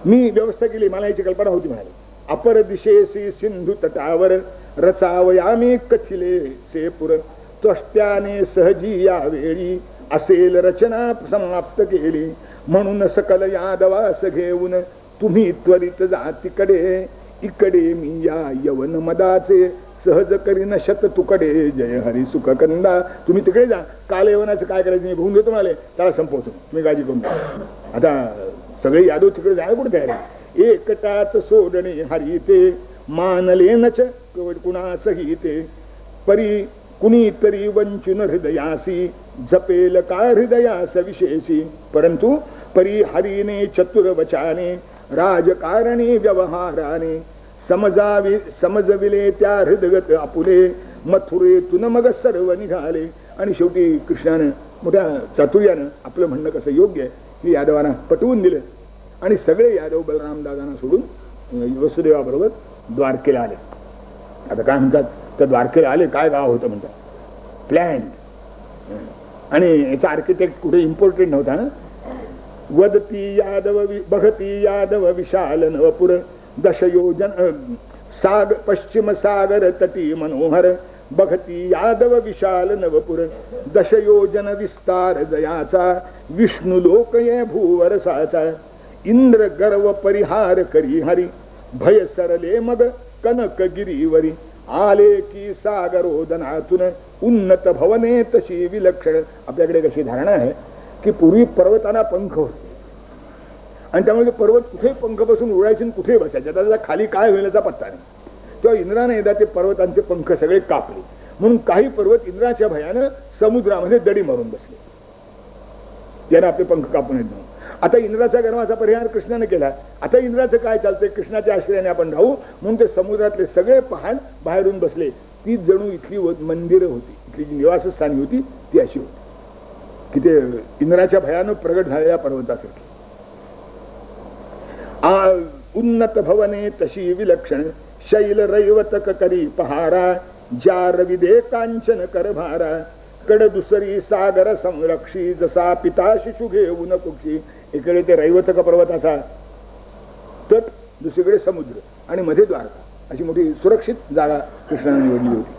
मी व्यवस्था केली. मला याची कल्पना होती. म्हणाले अपर दिशेसी सिंधू तटावर रचावयामी कथिले से पुर त्वष्ट्याने सहजी या वेळी असेल रचना समाप्त केली. म्हणून सकल यादवास घेऊन तुम्ही त्वरित जा तिकडे इकडे मी या यवन मदाचे सहज करीन शत तुकडे जय हरी सुख कंदा. तुम्ही तिकडे जा. काल यवनाचं काय करायचं मी बघून देतो म्हणाले. त्याला संपवतो. तुम्ही काळजी करून. आता सगळे यादव तिकडे जायला कुठे तयार आहे. एकटाच सोडणे हरी ते मानले नच कुणासही ते परी कुणीतरी वंचून हृदयासी जपेल का हृदयास विशेषी. परंतु परी हरीने चतुर वचाने राजकारणी व्यवहाराने समजविले त्या हृदगत आपुले मथुरेतून मग सर्व निघाले. आणि शेवटी कृष्णानं मोठ्या चातुर्यानं आपलं म्हणणं कसं योग्य आहे हे यादवांना पटवून दिलं आणि सगळे यादव बलराम दादांना सोडून वसुदेवाबरोबर द्वारकेला आले. आता काय म्हणतात त्या द्वारकेला आले. काय गाव होतं म्हणतात प्लॅन. आणि याचा आर्किटेक्ट कुठे इम्पॉर्टंट नव्हता ना. वदती यादव बघती यादव विशाल नवपुर दशयोजन साग पश्चिम सागर तटी मनोहर बघती यादव विशाल नवपुर दशयोजन विस्तार जयाचा विष्णू लोक ये भूवरसाचा इंद्र गर्व परिहार करी हरी भय सरले मग कनक गिरीवरी आले की सागरोदनातून उन्नत भवने तशी विलक्षण. आपल्याकडे कशी धारणा आहे की पूर्वी पर्वतांना पंख होते आणि त्यामुळे पर्वत कुठे पंख बसून उडायचे आणि कुठे बसायचे. त्याचा खाली काय होईल याचा पत्ता नाही. तेव्हा इंद्राने एकदा ते पर्वतांचे पंख सगळे कापले म्हणून काही पर्वत इंद्राच्या भयानं समुद्रामध्ये दडी मारून बसले. याने आपले पंख कापून येत म्हणून. आता इंद्राच्या गर्वाचा परिहार कृष्णाने केला. आता इंद्राचं काय चालतंय, कृष्णाच्या आश्रयाने आपण राहू म्हणून ते समुद्रातले सगळे पहाड बाहेरून बसले. ती जणू इथली मंदिरं होती, इथली जी निवासस्थानी होती ती अशी होती की ते इंद्राच्या भयानं प्रगट झालेल्या पर्वतासारखी. उन्नत भवने तशी विलक्षण शैल रैवतक करी पहारा जार विदे कांचन करभारा कड दुसरी सागर संरक्षी जसा पिता शिशु घेऊन कुक्षी. इकडे ते रैवतक पर्वताचा तट, दुसरीकडे समुद्र आणि मध्ये द्वारका अशी मोठी सुरक्षित जागा कृष्णाने निवडली होती.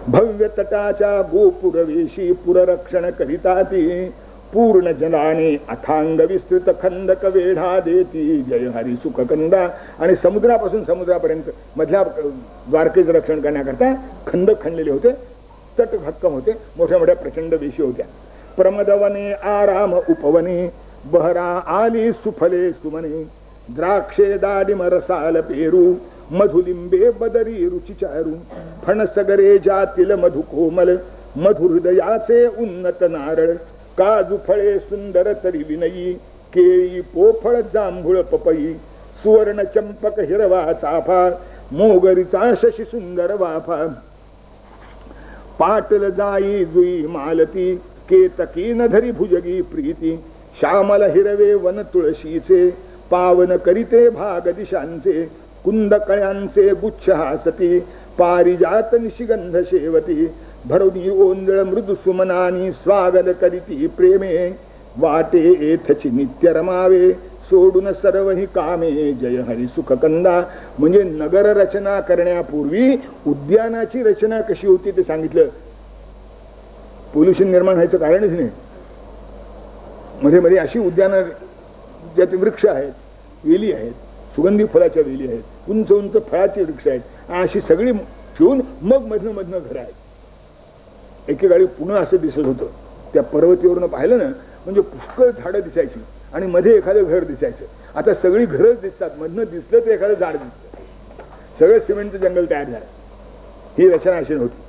भव्य तटाच्या गोपुरवेशी पुररक्षण करिता ती पूर्ण जलाने अथांग विस्तृत खंदक वेढा देती जय हरी सुखकंदा. आणि समुद्रापासून समुद्रापर्यंत मधल्या द्वारकेचं रक्षण करण्याकरता खंदक खणलेले होते, तट भक्कम होते, मोठ्या मोठ्या प्रचंड वेशी होत्या. प्रमदवने आराम उपवने बहरा आली सुफले सुमने द्राक्षे दाडिम रसाल पेरू मधुलिंबे बदरी रुचिचारू फणसगरे जातील मधु कोमल मधुहृदयाचे उन्नत नारळ काजू फळे सुंदर तरी विनयी केळी पोफळ जांभूळ पपई सुवर्ण चंपक हिरवा चाफा मोगरीचा शशी सुंदर वाफा पाटल जाई जुई मालती केतकी नधरी भुजगी प्रीती श्यामल हिरवे वन तुळशीचे पावन करीते भाग दिशांचे कुंदकळ्यांचे गुच्छ हासती पारिजात निशिगंध शेवती भरुनी ओंजळ मृदू सुमनानी स्वागत करीती प्रेमे वाटे एथची नित्य रमावे सोडून सर्वही कामे जय हरी सुखकंदा. म्हणजे नगर रचना करण्यापूर्वी उद्यानाची रचना कशी होती ते सांगितलं. पोल्युशन निर्माण व्हायचं कारणच नाही. मध्ये मध्ये अशी उद्यानं ज्यात वृक्ष आहेत, वेली आहेत, सुगंधी फुलाच्या वेली आहेत, उंच उंच फळाची वृक्ष आहेत, अशी सगळी ठेवून मग मधनं मधनं घर आहेत. एकेकाळी पुन्हा असं दिसत होतं. त्या पर्वतीवरून पाहिलं ना म्हणजे पुष्कळ झाडं दिसायची आणि मध्ये एखादं घर दिसायचं. आता सगळी घरच दिसतात, मधनं दिसलं तर एखादं झाड दिसतं. सगळं सिमेंटचं जंगल तयार झालं. ही रचना अशी होती.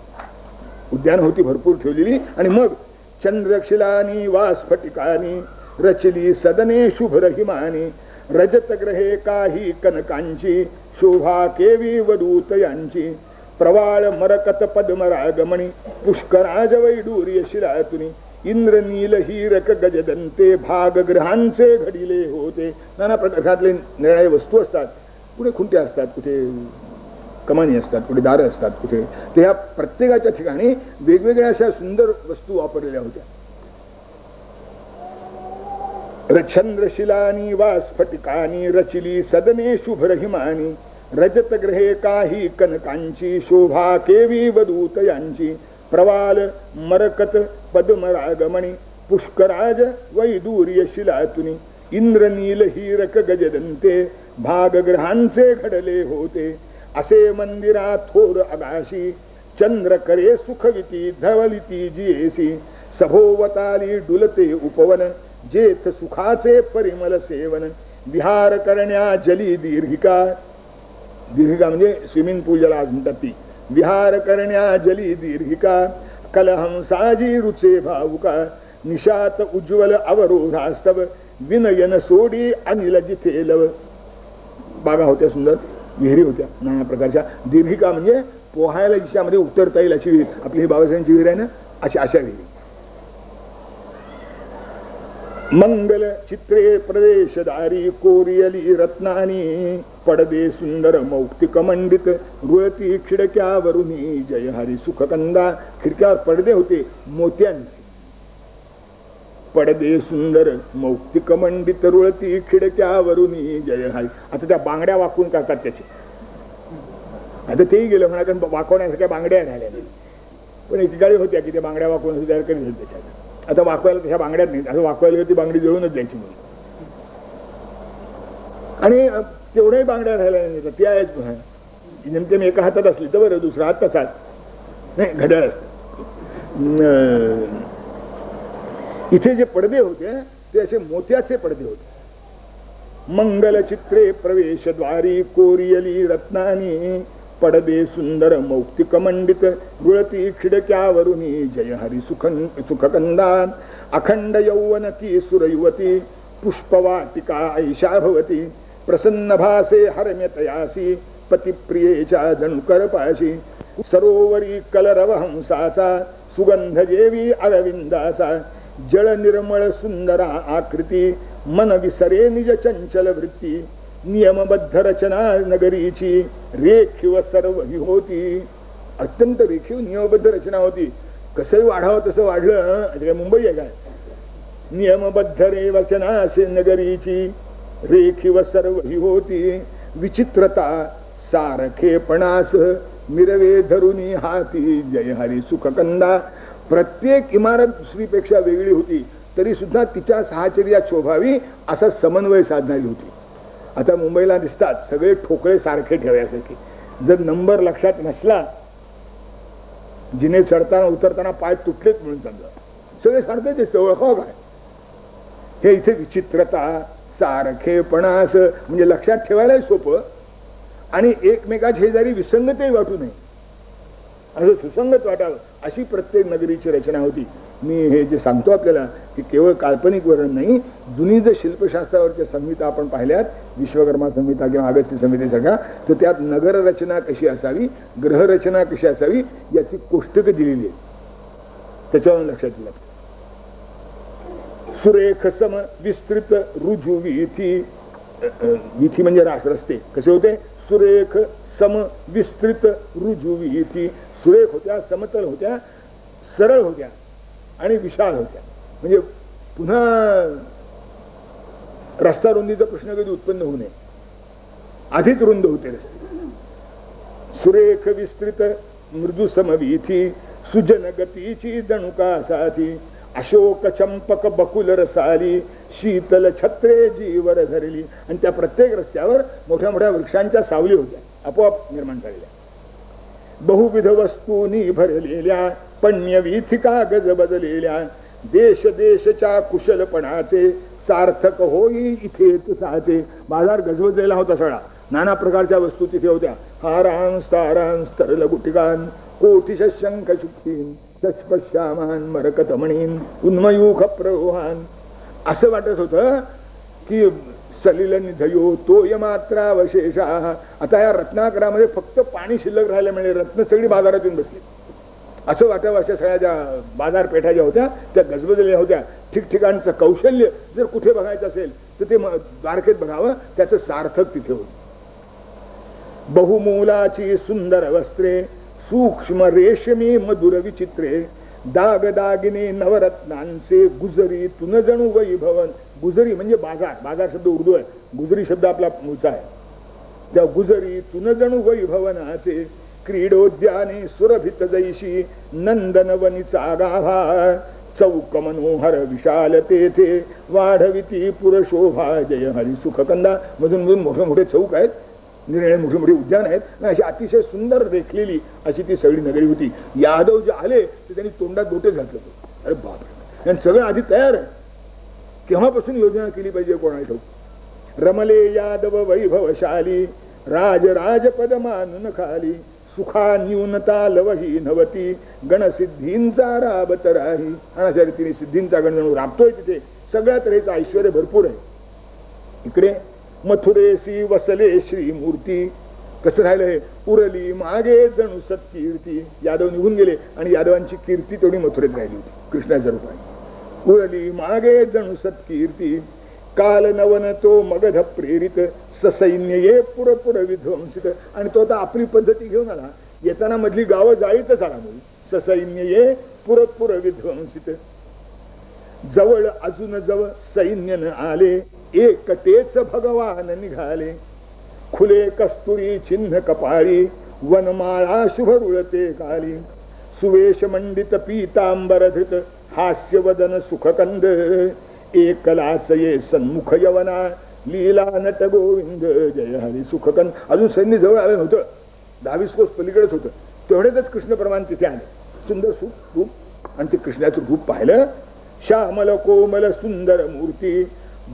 उद्यान होती भरपूर ठेवलेली. आणि मग चंद्रशिलानी वास्फटिकानी रचली सदने शुभ रहिमानी रजत ग्रहे काही कनकांची शोभा केवी वदूत यांची प्रवाळ मरकत पद्मरागमणी पुष्कराज वैडूर्य शिलातुनी इंद्र नील हीरक गजदंते भागगृहांचे घडिले होते. नाना प्रकारले निर्णय वस्तू असतात. कुठे खुंटे असतात, कुठे कमानी असतात, कुठे दारं असतात, कुठे ते ह्या प्रत्येकाच्या ठिकाणी वेगवेगळ्या अशा सुंदर वस्तू वापरलेल्या होत्या. चंद्रशिलानी वास्फटिकानी रचिली सदने शुभ रहिमानी रजत ग्रहे काही कनकांची शोभा केवी वदूत यांची प्रवाल मरकत पद्मरागमणी पुष्कराज वैदूर्य शिलातुनी इंद्र नील हीरक गजदंते भागगृहांचे घडले होते. असे मंदिरा थोर आगाशी चंद्र करे सुखविती धवलिती जियेसी सभोवताली डुलते उपवन जेथ सुखाचे परिमल सेवन विहार करण्या जली दीर्घिका. दीर्घिका म्हणजे स्विमिंग पूल ज्याला आज म्हणतात ती. विहार करण्या जली दीर्घिका कलहंसाजी रुचे भावुका निशात उज्ज्वल अवरोधास्तव विनयन सोडी अनिल जिथे लव. बागा होत्या, सुंदर विहिरी होत्या नाना प्रकारच्या. दीर्घिका म्हणजे पोहायला जिच्यामध्ये उतरता येईल अशी विहीर. आपली ही बाबासाहेबांची विहीर आहे ना, अशा विहिरी. मंगल चित्रे प्रदेशदारी कोरियली रत्नानी पडदे सुंदर मौक्तिक मंडित रुळती खिडक्यावरुनी जय हरी सुखकंदा. खिडक्यावर पडदे होते मोत्यांचे. पडदे सुंदर मौक्तिक मंडित रुळती खिडक्यावरुनी जय हरी. आता त्या बांगड्या वाकून करतात त्याचे, आता तेही गेलं म्हणा, कारण वाकवण्यासारख्या बांगड्या राहिल्या नाही. पण एकेकाळी होत्या की त्या बांगड्या वाकवून तयार करीत होते त्याच्यात. आता वाकवायला तशा बांगड्यात नाहीत, असं वाकवायला ती बांगडी जळूनच जायची म्हणून. आणि तेवढ्याही बांगड्या राहिल्या नाही, त्या आहेत पुन्हा नेमके एका हातात असली तर बरं, दुसरा हात तसाच नाही, घड्याळ असतं. इथे जे पडदे होते ते असे मोत्याचे पडदे होते. मंगलचित्रे प्रवेशद्वारी कोरियली रत्नानी पडदे सुंदर मौक्तिक मंडित रुळती खिडक्यावरुनी जय हरी सुखकंदा अखंड यौवन की सुरयुवती पुष्पवाटिका ऐशा भवती प्रसन्न भासे हरम्यतयासी पतिप्रियेच्या जणुकर पाशी सरोवरी कलरव हंसाचा सुगंध जेवी अरविंदाचा जळ निर्मळ सुंदरा आकृती मन विसरे निज चंचल वृत्ती नियमबद्ध रचना नगरीची रेखीव सर्व ही होती. अत्यंत रेखीव नियमबद्ध रचना होती. कसंही वाढावं तसं वाढलं. मुंबई आहे काय, नियमबद्ध रे रचना असे नगरीची रेखीव सर्व ही होती. विचित्रता सारखेपणास मिरवे धरुनी हाती जय हरी सुखकंदा. प्रत्येक इमारत दुसरीपेक्षा वेगळी होती तरी सुद्धा तिच्या साहचर्यात शोभावी असा समन्वय साधणारी होती. आता मुंबईला दिसतात सगळे ठोकळे सारखे ठेवण्यासारखे. जर नंबर लक्षात नसला, जिने चढताना उतरताना पाय तुटलेत म्हणून समजा, सगळे सारखे दिसतं, ओळखावं काय. हे इथे विचित्रता सारखेपणास म्हणजे लक्षात ठेवायलाही सोपं आणि एकमेकाच्या शेजारी विसंगतही वाटू नये, असं सुसंगत वाटावं अशी प्रत्येक नगरीची रचना होती. मी हे जे सांगतो आपल्याला हे केवळ काल्पनिक वर्णन नाही. जुनी जर शिल्पशास्त्रावरच्या संहिता आपण पाहिल्यात, विश्वकर्मा संहिता किंवा अगस्त्य संहितेसारख्या, तर त्यात नगररचना कशी असावी, ग्रहरचना कशी असावी याची कोष्टकं दिलेली आहेत. त्याच्यावर लक्षात दिलं. सुरेख सम विस्तृत रुजू वीथी, वीथी म्हणजे रस्ते कसे होते, सुरेख सम विस्तृत रुजू वीथी. सुरेख होत्या, समतल होत्या, सरळ होत्या आणि विशाल होत्या. म्हणजे पुन्हा रस्ता रुंदीचा प्रश्न कधी उत्पन्न होऊ नये, आधीच रुंद होते रस्ते. सुरेख विस्तृत मृदू समवीथी सुजन गतीची जणुका साथी अशोक चंपक बकुल रसाली शीतल छत्रे जीवर धरली. आणि त्या प्रत्येक रस्त्यावर मोठ्या मोठ्या वृक्षांच्या सावली होत्या, आपोआप निर्माण झालेल्या. बहुविध वस्तूंनी भरलेल्या पण्यवीथिका गज बदलेल्या देश देशच्या कुशलपणाचे सार्थक होई इथे तुझाचे. बाजार गजबजलेला होता सगळा, नाना प्रकारच्या वस्तू तिथे होत्या. हारान स्तारान स्तरल गुटिकान कोटिश शंख शुक्तीन श्यामान मरकतमणीन उन्मयूख प्ररोहान. असं वाटत होतं की सलिल निधयो तोय मात्रावशेषा. आता या रत्नाकरामध्ये फक्त पाणी शिल्लक राहायला मिळेल, रत्न सगळी बाजारात येऊन बसली असं वाटावं. अशा सगळ्या ज्या बाजारपेठा ज्या होत्या त्या गजबजलेल्या होत्या. ठिकठिकाणचं कौशल्य जर कुठे बघायचं असेल तर ते द्वारकेत बघावं, त्याचं सार्थक तिथे होतं. बहुमूलाची सुंदर वस्त्रे सूक्ष्म रेशमी मधुर विचित्रे दागदागिने नवरत्नांचे गुजरी तुन जणू वैभवन. गुजरी म्हणजे बाजार, बाजार शब्द उर्दू आहे, गुजरी शब्द आपला मूळचा आहे. त्या गुजरी तुन जणू वैभवनाचे क्रीडोद्याने सुरभित जैशी नंदनवनीचा गाभा चौक मनोहर विशाल तेथे वाढविती पुरशोभा जय हरी सुखकंदा. मधून मधून मोठे मोठे चौक आहेत, निर्णय मोठे मोठे उद्यान आहेत. अशी अतिशय सुंदर रेखलेली अशी ती सगळी नगरी होती. यादव जे आले ते त्यांनी तोंडात गोटे घातले. अरे बापरे, सगळं आधी तयार आहे. केव्हापासून योजना केली पाहिजे कोणाला ठाऊक. रमले यादव वैभवशाली राज राजपद मानून खाली सुखा न्यूनता लवही नवती गणसिद्धींचा राबत राही. आणि अशा रीतीने सिद्धींचा गण जणू राबतोय तिथे. सगळ्या तऱ्हेचं ऐश्वर भरपूर आहे. इकडे मथुरेसी वसले श्रीमूर्ती. कसं राहिलं हे, उरली मागे जणू सत्कीर्ती. यादव निघून गेले आणि यादवांची कीर्ती तेवढी मथुरेत राहिली होती कृष्णाच्या रूपाने. उरली मागे जणू सत्कीर्ती काल नवन तो मगध प्रेरित ससैन्य ये पुरपुर विध्वंसित. आणि तो आता आपली पद्धती घेऊन आला. येताना मधली गावं जाळीतच आला. ससैन्य ये पुरपुर विध्वंसित जवळ अजून जवळ सैन्य न आले, एकटेच भगवान निघाले. खुले कस्तुरी चिन्ह कपाळी, वनमाळा शुभ रुळते काली. सुवेश मंडित पीतांबर धृत, हास्यवदन सुखकंद. एकलाच ये सन्मुख यवना, लीला नट गोविंद जय हरी सुखकंद. अजून सैन्य जवळ आलं नव्हतं, 22 कोस पलीकडेच होतं. तेवढ्यातच कृष्ण परमान तिथे आले. सुंदर रूप, आणि ते कृष्णाचं रूप पाहिलं. श्यामल कोमल सुंदर मूर्ती,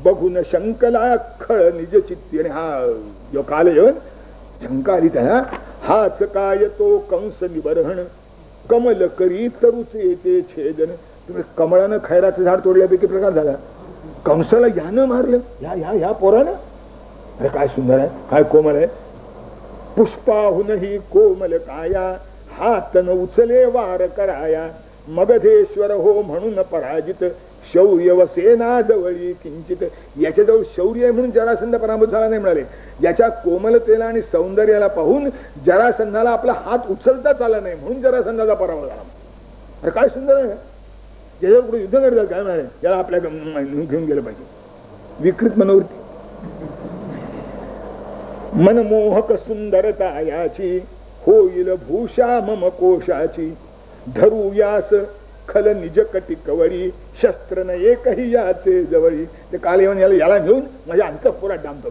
बघून शंकला खळ निज चित्ती. आणि हा जो काल येऊन शंकाली त्याला, हाच काय तो कंस निबरहण, कमल करी तरुचे ते छेदन. तुम्ही कमळानं खैराचं झाड तोडल्यापैकी प्रकार झाला. कंसाला यानं मारलं, ह्या पोरानं. अरे काय सुंदर आहे, काय कोमल आहे. पुष्पाहुनही कोमल काया, हात न उचले वार कराया. मगधेश्वर हो म्हणून पराजित, शौर्य व सेना जवळी किंचित. याच्याजवळ शौर्य आहे म्हणून जरासंध पराभूत झाला नाही म्हणाले. याच्या कोमलतेला आणि सौंदर्याला पाहून जरासंधाला आपला हात उचलताच आला नाही म्हणून जरासंधाचा पराभव झाला. अरे काय सुंदर आहे. याच्यावर कुठे युद्ध करतात काय म्हणाले, याला आपल्या घेऊन गेलं पाहिजे. विकृत मनोवृत्ती. मनमोहक सुंदरता याची, होईल भूषा मम कोशाची. धरूयास खल निज कटी कवळी, शस्त्र न एकही याचे जवळी. ते काल येऊन याला घेऊन माझ्या अंतःपुरात डांबतो.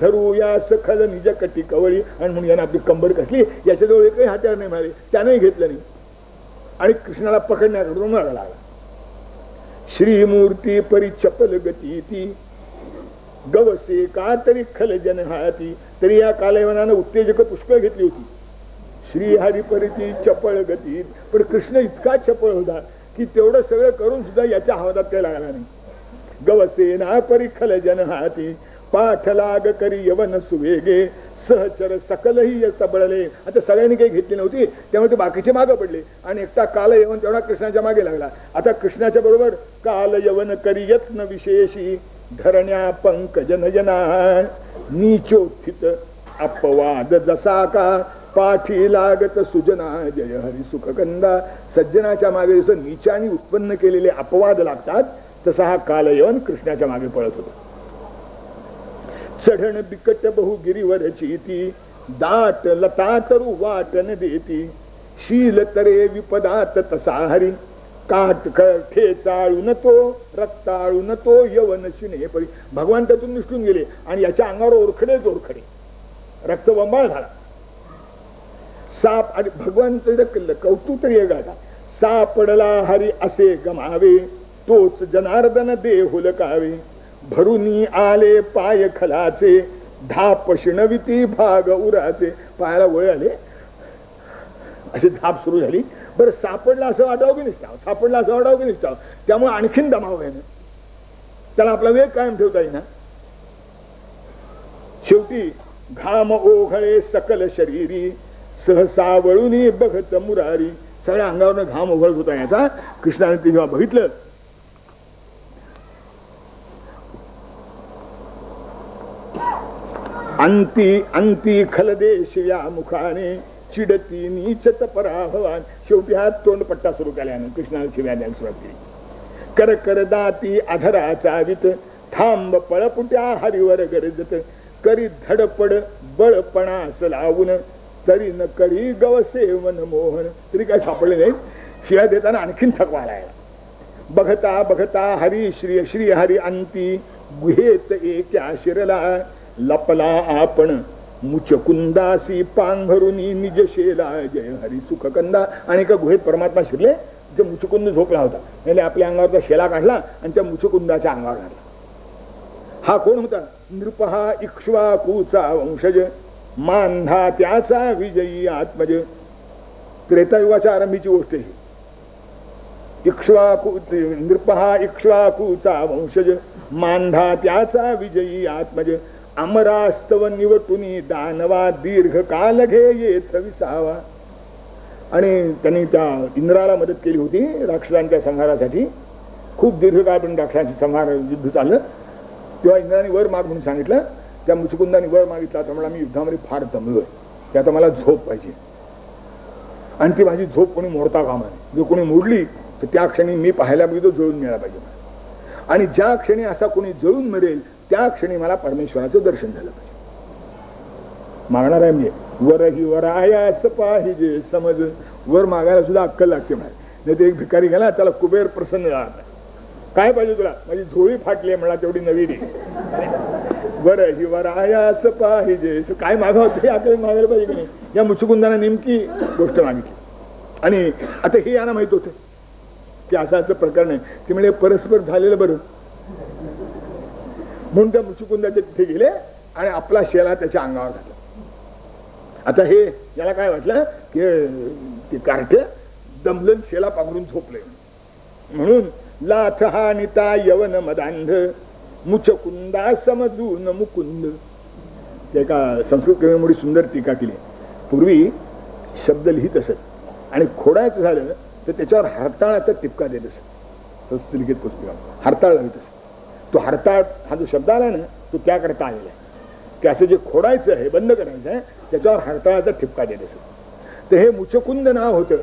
धरूयास खल निज कटी कवळी. आणि म्हणून यानं आपली कंबर कसली, याच्याजवळ एकही हत्यार नाही मिळाले, त्यानंही घेतलं नाही. आणि कृष्णाला पकडण्याकडून मारा लागला. श्रीमूर्ती परी चपल गती ती, गवसे का तरी खल जन हाती. तरी या कालयवनानं उत्तेजक पुष्कळ घेतली होती. श्रीहरी परिती चपळ गती. पण कृष्ण इतका चपळ होता की तेवढं सगळं करून सुद्धा याच्या हवादात काही लागला नाही. गवसे ना परी खल जन हाती, पाठ लाग करी यवन सुवेगे. सहचर सकलही तबळले. आता सगळ्यांनी काही घेतली नव्हती, त्यामुळे ते बाकीचे मागे पडले. आणि एकटा काल यवन तेवढा कृष्णाच्या मागे लागला. आता कृष्णाच्या बरोबर काल यवन करी यत्न विशेषी, धरण्या पंकज नयना. नीचोत्थित अपवाद जसा का, पाठी लागत सुजना जय हरी सुखकंदा. सज्जनाच्या मागे जसं नीचाने उत्पन्न केलेले अपवाद लागतात, तसा हा कालयवन कृष्णाच्या मागे पळत होता. चढण बिकट बहु गिरीवरची ती, दाट लता तरु वाटन देती. शील तरे विपदात तसा हरी, काट ठेचाळून तो रक्ताळून तो यवन शिने परी. भगवान त्यातून निसटून गेले आणि याच्या अंगावर ओरखडेच ओरखडे, रक्तबंबाळ झाला. साप. आणि भगवानचं कौतुक तरी आहे गाता. सापडला हरी असे गमावे, तोच जनार्दन देहुलकावे. भरुनी आले पाय खलाचे, धाप शिणविती भाग उराचे. पायाला वळ आले, अशी धाप सुरू झाली. बरं सापडला असं वाटावं की निष्ठाव, सापडला असं वाटावं की निष्ठाव. त्यामुळे आणखीन दमावं आहे ना, त्याला आपला वेग कायम ठेवता येईल ना. शेवटी घाम ओघळे सकल शरीरी, सहसा वळूनी बघत मुरारी. सगळ्या अंगावरनं घाम ओघळत होता याचा. कृष्णाने ते जेव्हा बघितलं, अंती अंती खलदेश या मुखाने, चिडती नीचच पराभवान. शेवटी हा तोंडपट्टा सुरू केल्यानं कृष्णाला शिव्या द्यायला सुरुवात केली. कर कर दाती अधरा चावित, थांब पळपुट्या हरिवर गरजत. करी धडपड बळपणास लावून, तरी न करी गवसे वन मोहन. तरी काय सापडले नाही. शिव्या देताना आणखीन थकवा लागला. बघता बघता हरी श्री श्री हरी अंती, गुहेत एक्या शिरला. लपला आपण मुचकुंदासी, पांघरुनी निज शेला जय हरी सुखकंदा. आणि एका गुहेत परमात्मा शिरले, तिथे मुचकुंद झोपला होता. म्हणजे आपल्या अंगावरचा शेला काढला आणि त्या मुचकुंदाच्या अंगावर घातला. हा कोण होता? नृपहा इक्ष्वाकूचा वंशज, मांधा त्याचा विजयी आत्मज. त्रेतायुगाच्या आरंभीची गोष्ट ही. इक्ष्वाकू नृपहा इक्ष्वाकूचा वंशज, मांधा त्याचा विजयी आत्मज. अमरास्तव निवटुनी दानवा, दीर्घ काल घे येथ विसावा. आणि त्यांनी त्या इंद्राला मदत केली होती राक्षसांच्या संहारासाठी. खूप दीर्घकाळ पण राक्षसांचे संहार युद्ध चाललं. तेव्हा इंद्राने वर माग म्हणून सांगितलं. त्या मुचकुंदाने वर मागितला, तर म्हणला मी युद्धामध्ये फार दमलोय, त्या आता मला झोप पाहिजे. आणि ती माझी झोप कोणी मोडता कामा नये. जर कोणी मोडली तर त्या क्षणी मी पाहायला पाहिजे, तो जळून मिळाला पाहिजे. आणि ज्या क्षणी असा कोणी जळून मरेल त्या क्षणी मला परमेश्वराचं दर्शन झालं पाहिजे. मागणार आहे म्हणजे वरही वरायास पाहिजे समज. वर मागायला सुद्धा अक्कल लागते म्हणाले. नाही तर एक भिकारी गेला त्याला कुबेर प्रसन्न झाला, काय पाहिजे तुला, माझी झोळी फाटली म्हणा तेवढी नवी दे. वरही वरायास पाहिजे, काय मागावं ते अक्कल मागायला पाहिजे की नाही. या मुचुकुंदाने नेमकी गोष्ट मागितली. आणि आता हे यांना माहित होतं की असं असं प्रकरण आहे. ते म्हणजे परस्पर झालेलं बरं, म्हणून त्या मुचुकुंदाच्या तिथे गेले आणि आपला शेला त्याच्या अंगावर घातला. आता हे याला काय वाटलं की ते कार्ट दमलन शेला पांघरून झोपले. म्हणून लाथ हा निता यवन मदांध मुचकुंदा समजून मुकुंद. एका संस्कृत कवीमुळे सुंदर टीका केली. पूर्वी शब्द लिहित असत आणि खोडायचं झालं तर त्याच्यावर हरताळाचा टिपका देत असत. हस्तलिखित पुस्तकात हरताळ लावित असत. तो हरताळ हा जो शब्द आला ना तो त्याकरता आलेला आहे की असं जे खोडायचं आहे, बंद करायचं आहे, त्याच्यावर हरताळाचा ठिपका देत असत. तर हे मुचकुंद नाव होतं,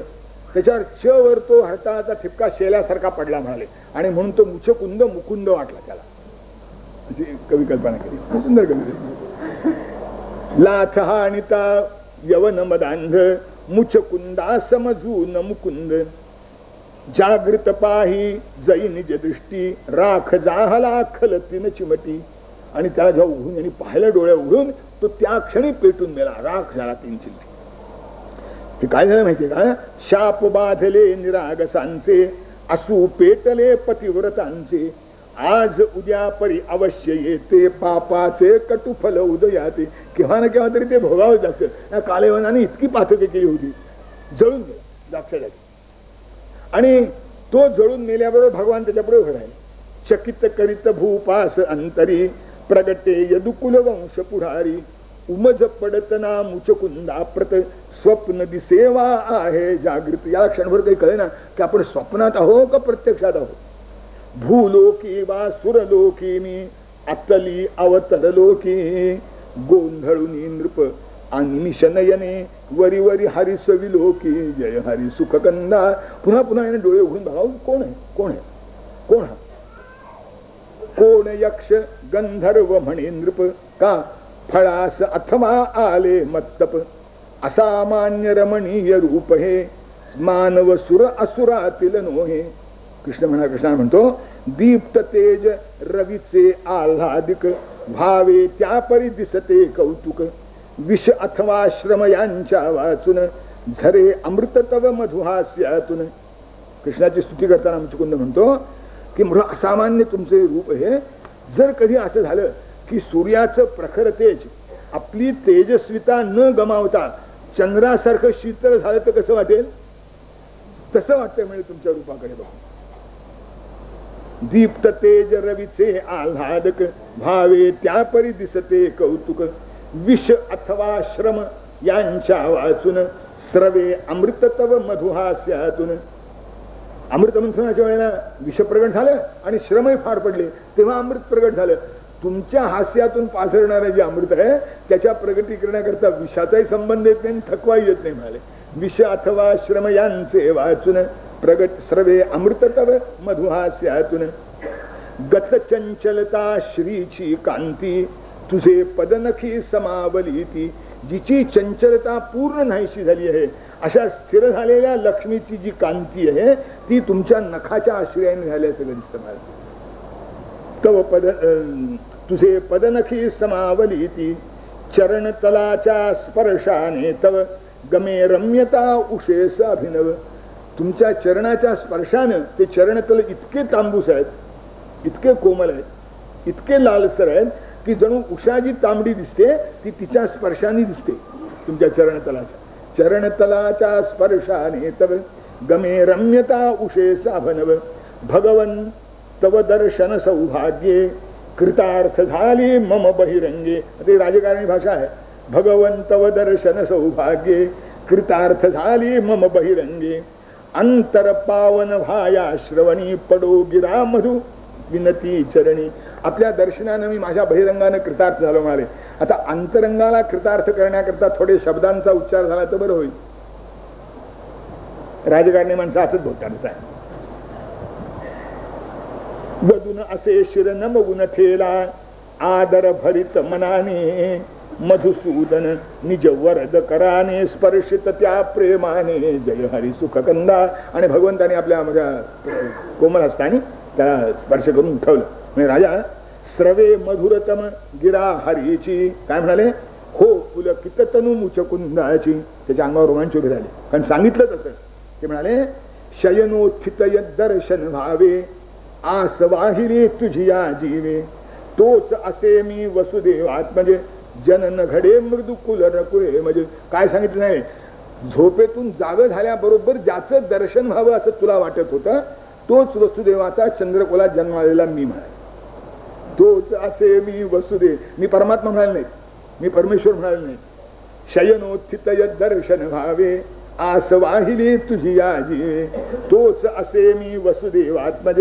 त्याच्यावर च वर तो हरताळाचा ठिपका शेल्यासारखा पडला म्हणाले. आणि म्हणून तो मुचकुंद मुकुंद वाटला त्याला. अशी कवी कल्पना केली, सुंदर कवी. लाथ हा अनिता यवन मदांध मुचकुंदा समजून मुकुंद जागृत पाही जई निज दृष्टी राख जाहला खलतीन चिमटी. आणि त्याला जेव्हा उघडून आणि पाहायला डोळ्या उघडून तो त्या क्षणी पेटून मेला, राख झाला 3 चिमटी. हे काय झालं माहितीये का, शाप बाधले निरागसांचे असू पेटले पतिव्रतांचे आज उद्या परी अवश्य येते पापाचे कटुफल उदयाते. केव्हा ना केव्हा तरी ते भोगावं लागतं. या कालेवनाने इतकी पातके केली होती, जळून गेला जागच्या जागी. आणि तो जळून मेल्याबरोबर भगवान त्याच्यापुढे उभे राहिले. चकित करीत भूपास अंतरी प्रगटे यदुकुल वंश पुढारी उमज पडत ना मुचकुंदा प्रत स्वप्न दिसेवा आहे जागृत. याला क्षणभर काही कळे ना की आपण स्वप्नात आहो का प्रत्यक्षात आहो. भूलोकी वा सुरलोकी मी अतली अवतरलोकी गोंधळुनी नृप आणि निशनयने वरी वरी हरिस विलोकी जय हरी सुखकंदा. पुन्हा पुन्हा याने डोळे उघडून बघावं कोण आहे, कोण आहे, कोण हा, कोण यक्ष गंधर्व म्हणे नृप का फळास अथवा आले मत्तप असामान्य रमणीय रूप हे मानव सुर असुरातील नोहे. कृष्ण म्हणतो दीप्त तेज रवीचे आल्हादिक भावे त्यापरी दिसते कौतुक विष अथवा श्रम यांच्या वाचून झरे अमृत तव मधुहास्यातून. कृष्णाची स्तुती करताना मुचकुंद म्हणतो की मोठं असामान्य तुमचे रूप हे. जर कधी असं झालं की सूर्याचं प्रखर तेज आपली तेजस्विता न गमावता चंद्रासारखं शीतल झालं तर कसं वाटेल, तसं वाटतं म्हणजे तुमच्या रूपाकडे बघून. दीप्त तेज रवीचे आल्हादक भावे त्यापरी दिसते कौतुक विष अथवा श्रम यांच्या वाचून स्रवे अमृत तव मधुहास्यातून. अमृत मंथनाच्या वेळेला विष प्रगट झालं आणि श्रमही फार पडले, तेव्हा अमृत प्रगट झालं. तुमच्या हास्यातून पाझरणारे जे अमृत आहे त्याच्या प्रगटीकरणाकरता विषाचाही संबंध येत नाही, थकवाही येत नाही म्हणाले. विष अथवा श्रम यांचे वाचून प्रगट स्रवे अमृत तव मधुहास्यातून. गत चंचलता श्रीची कांती तुझे पदनखी समावली ती. जिची चंचलता पूर्ण नाहीशी झाली आहे अशा स्थिर झालेल्या लक्ष्मीची जी कांती आहे ती तुमच्या नखाच्या आश्रयाने झाल्यासारखं दिसतं मला. तव पद तुझे पदनखी समावली ती चरण तलाच्या स्पर्शाने तव गमे रम्यता उशेस अभिनव. तुमच्या चरणाच्या स्पर्शानं ते चरणतल इतके तांबूस आहेत, इतके कोमल आहेत, इतके लालसर आहेत की जणू उषा जी तांबडी दिसते ती तिच्या स्पर्शाने दिसते. तुमच्या चरणतलाच्या स्पर्शाने तव गमे रम्यता उशेस अभिनव. भगवन तव दर्शन सौभाग्ये कृतार्थ झाली मम बहिरंगे. ते राजकारणी भाषा आहे. भगवन तव दर्शन सौभाग्ये कृतार्थ झाली मम बहिरंगे. अंतर पावन भाया श्रवणी पडो गिरा मधु विनती चरणी. आपल्या दर्शनानं मी माझ्या बहिरंगानं कृतार्थ झालो म्हणाले. आता अंतरंगाला कृतार्थ करण्याकरता थोडे शब्दांचा उच्चार झाला तर बरं होईल. राजकारणी माणसं असंच बोलतात. वदून असे शिर नमवून ठेला आदर भरित मनाने मधुसूदन निज वरद कराने स्पर्शित त्या प्रेमाने जय हरी सुख कंदा. आणि भगवंताने आपल्या कोमल हस्ताने त्याला स्पर्श करून उठवलं. म्हणजे राजा स्रवे मधुरतम गिरा हरीची काय म्हणाले, हो पुलकित तनु मुचकुंदाची. त्याच्या अंगावर रोमांच उभे झाले, कारण सांगितलं तसं. ते म्हणाले शयनोत्थित दर्शन भावे आस वाहिली तुझी या जीवे तोच असे मी वसुदेवात. म्हणजे जनन घडे मृदू कुल नकुळे. म्हणजे काय सांगितलं नाही, झोपेतून जाग झाल्याबरोबर ज्याचं दर्शन व्हावं असं तुला वाटत होतं तोच वसुदेवाचा चंद्रकोला जन्मालेला मी म्हणाले. तोच असे मी वसुदेव. मी परमात्मा म्हणाले नाही, मी परमेश्वर म्हणाले नाही. शयनोत्थित दर्शन भावे आस वाहिली तुझी या जीवे तोच असे मी वसुदेवात्मज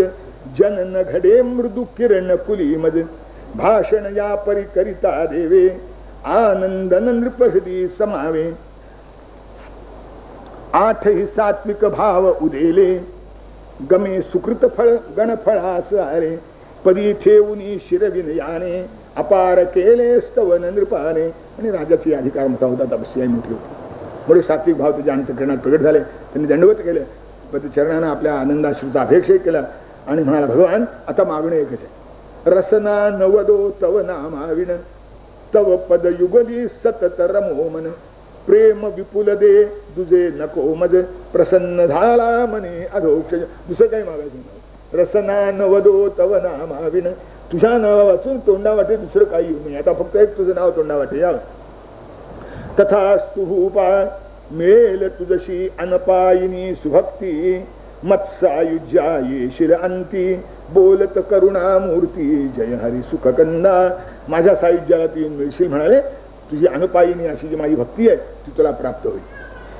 जनन घडे मृदू किरण कुली मज भाषण या परी करिता देवे आनंदन नृपहृदी समावे. आठही सात्विक भाव उदेले गमे सुकृत फळ गणफळास आरे पदी ठेवून शिरविनयाने अपार केले स्तवन नृपाने. आणि राजाची अधिकार मोठा होता, तपस्या मोठी होती. थोडे सात्विक भाव तुझ्या अंतःकरणात प्रगट झाले. त्यांनी दंडवत केलं, पण चरणानं आपल्या आनंदाश्रूचा अपेक्षा केला आणि म्हणाला भगवान आता मागणं एकच आहे. रसना नवदो तव नामाविण तव पद युगली सतत रमो मन प्रेम विपुल दे तुझे नको मज प्रसन्न झाला मने अधोक्ष. दुसरं काही मागायचं नाही. रसना नवदो तव नामाविण तुझ्या नावा वाचून तोंडा वाटे दुसरं काही येऊ नये. आता फक्त एक तुझं नाव तोंडा वाटे यावं. तथास्तु भूपा मिळेल तुझशी अनपायिनी सुभक्ती मत्सायुज्या येशील अंती बोलत करुणा मूर्ती जय हरी सुख कंदा. माझ्या सायुज्याला तू येऊन मिळशील म्हणाले. तुझी अनुपायिनी अशी जी माझी भक्ती आहे ती तुला प्राप्त होईल,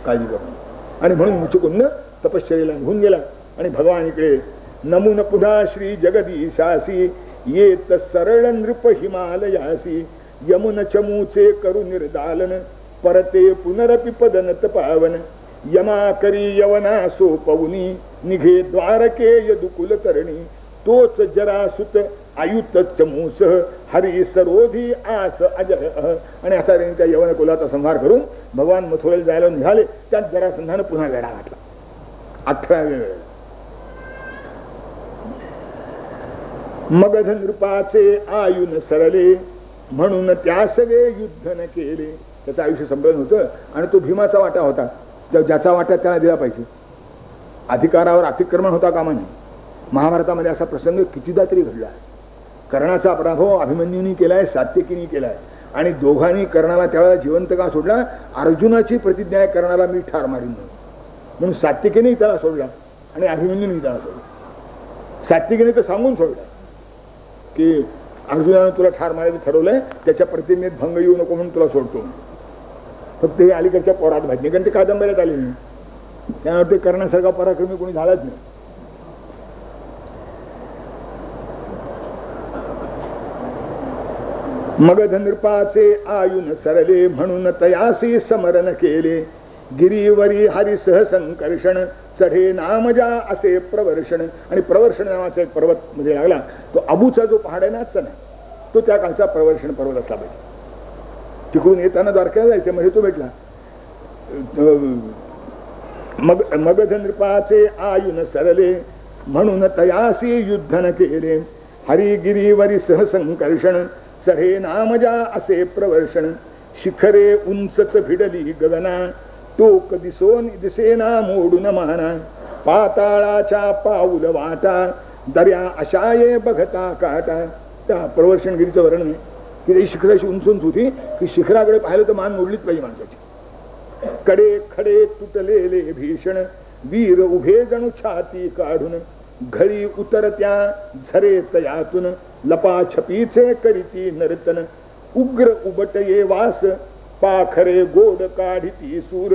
काळजी करू. आणि म्हणून मुचकुंद तपश्चर्येला निघून गेला. आणि भगवान इकडे नमुन पुन्हा श्री जगदीशासी येत सरळ नृप हिमालयासी यमुन चमूचे करू निर्दालन परते पुनरपि पदनत पावन यमा करी यवना सोपवुनी निघे द्वारके यदुकुल तरणी तोच जरासुत आयुत चमूस हरी सरोधी आस अजर. आणि आता त्या यवन कुलाचा संहार करून भगवान मथुरेला जायला निघाले. त्यात जरासंधानं पुन्हा वेढा घातला 18व्या वेळेला. मगध नृपाचे आयुन सरले म्हणून त्या सगळे युद्ध न केले. त्याचं आयुष्य संपन्न होतं आणि तो भीमाचा वाटा होता, ज्याचा वाटा त्याला दिला पाहिजे. अधिकारावर अतिक्रमण होता कामा नये. महाभारतामध्ये असा प्रसंग कितीदा तरी घडला आहे. कर्णाचा पराभव अभिमन्यूनी केलाय, सात्यकीनी केलाय. आणि दोघांनी कर्णाला त्यावेळेला जिवंत का सोडला. अर्जुनाची प्रतिज्ञा आहे कर्णाला मी ठार मारीन म्हणून सात्यकीने त्याला सोडला आणि अभिमन्यूने त्याला सोडला. सात्यकीने तर सांगून सोडला की अर्जुनानं तुला ठार मारायचं ठरवलंय, त्याच्या प्रतिज्ञेत भंग येऊ नको म्हणून तुला सोडतो. फक्त हे अलीकडच्या पोरात माहिती नाही, कारण ते कादंबऱ्यात आले नाही. त्यावर ते करण्यासारखा पराक्रमी कोणी झालाच नाही. मगध नृपाचे आयुन सरले म्हणून तयासी समरण केले गिरीवरी हरिसह संकर्षण चढे नामजा असे प्रवर्षण. आणि प्रवर्षण नावाचा एक पर्वत मध्ये लागला. तो अबूचा जो पहाड आहे ना चना, तो त्या काळचा प्रवर्षण पर्वत असला पाहिजे. तिकडून येताना द्वारकेला जायचं म्हणजे तो भेटला. मगध नृपाचे आयुन सरले म्हणून तयासी युद्धन केले हरिगिरीवरी सह संकर्षण चढे नामजा असे प्रवर्षण. शिखरे उंचच भिडली गगना टोक दिसेना मोडून माना पाताळाच्या पाऊल वाटा दर्या अशाये बघता काटा. त्या प्रवर्षणगिरीचं वर्णन आहे की ती शिखराशी उंच उंच होती की शिखराकडे पाहिलं तर मान मोडलीच पाहिजे माणसाची. कडे खडे तुटलेले भीषण वीर उभे जणू छाती काढून घरी उतरत्या झरे तयातून लपाछपीचे करीती नर्तन उग्र उबटये वास पाखरे गोड काढिती सूर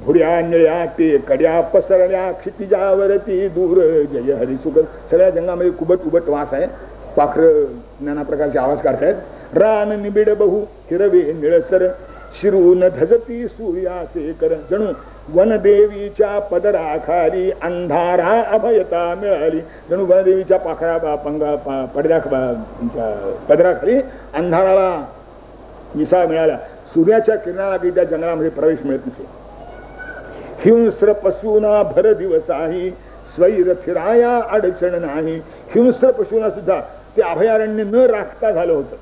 भुड्या निळ्या टेकड्या पसरल्या क्षितिजावरती दूर जय हरी सुख. सगळ्या जंगामध्ये कुबट उबट वास आहे. पाखरं नाना प्रकारचे आवाज काढतायत. रान निबिड बहु हिरवे निळसर शिरून धजती सूर्याचे कर. जणू वनदेवीच्या पदराखाली अंधारा अभयता मिळाली. जणू वनदेवीच्या पदराखाली अंधाराला विसावा मिळाला. सूर्याच्या किरणाला काही त्या जंगलामध्ये प्रवेश मिळत नसे. हिंस्र पशूना भर दिवसाही स्वैर फिराया अडचण नाही. हिंस्र पशूना सुद्धा ते अभयारण्य न राखता झालं होतं.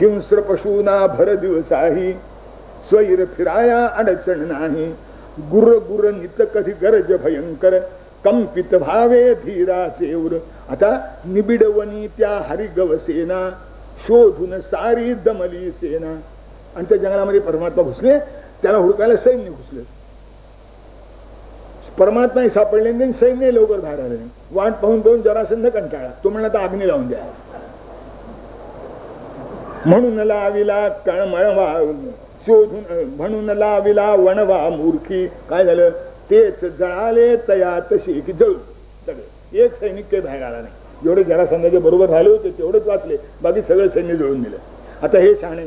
हिंस्र पशूना भर दिवसाही स्वैर फिराया अडचण नाही. गुर गुर नित कधी गरज भयंकर कंपित भावे धीराचे उर. आता निबिडवनी त्या हरिगवसेना शोधून सारी दमली सेना. आणि त्या जंगलामध्ये परमात्मा घुसले. त्याला हुडकायला सैन्य घुसले. परमात्मा सापडले नाही. सैन्य लवकर बाहेर आले नाही. वाट पाहून पाहून जरासंध कंटाळा. तो म्हणला तर अग्नी लावून द्या. म्हणून लाविला कळमळवा शोधून म्हणून लाविला वणवा मूर्खी. काय झालं? तेच जळाले तया तशी की जळून सगळे. एक सैनिक काही बाहेर आला नाही. जेवढे जरासंधाच्या बरोबर राहिले होते तेवढेच वाचले. बाकी सगळं सैन्य जळून दिलं. आता हे शहाणे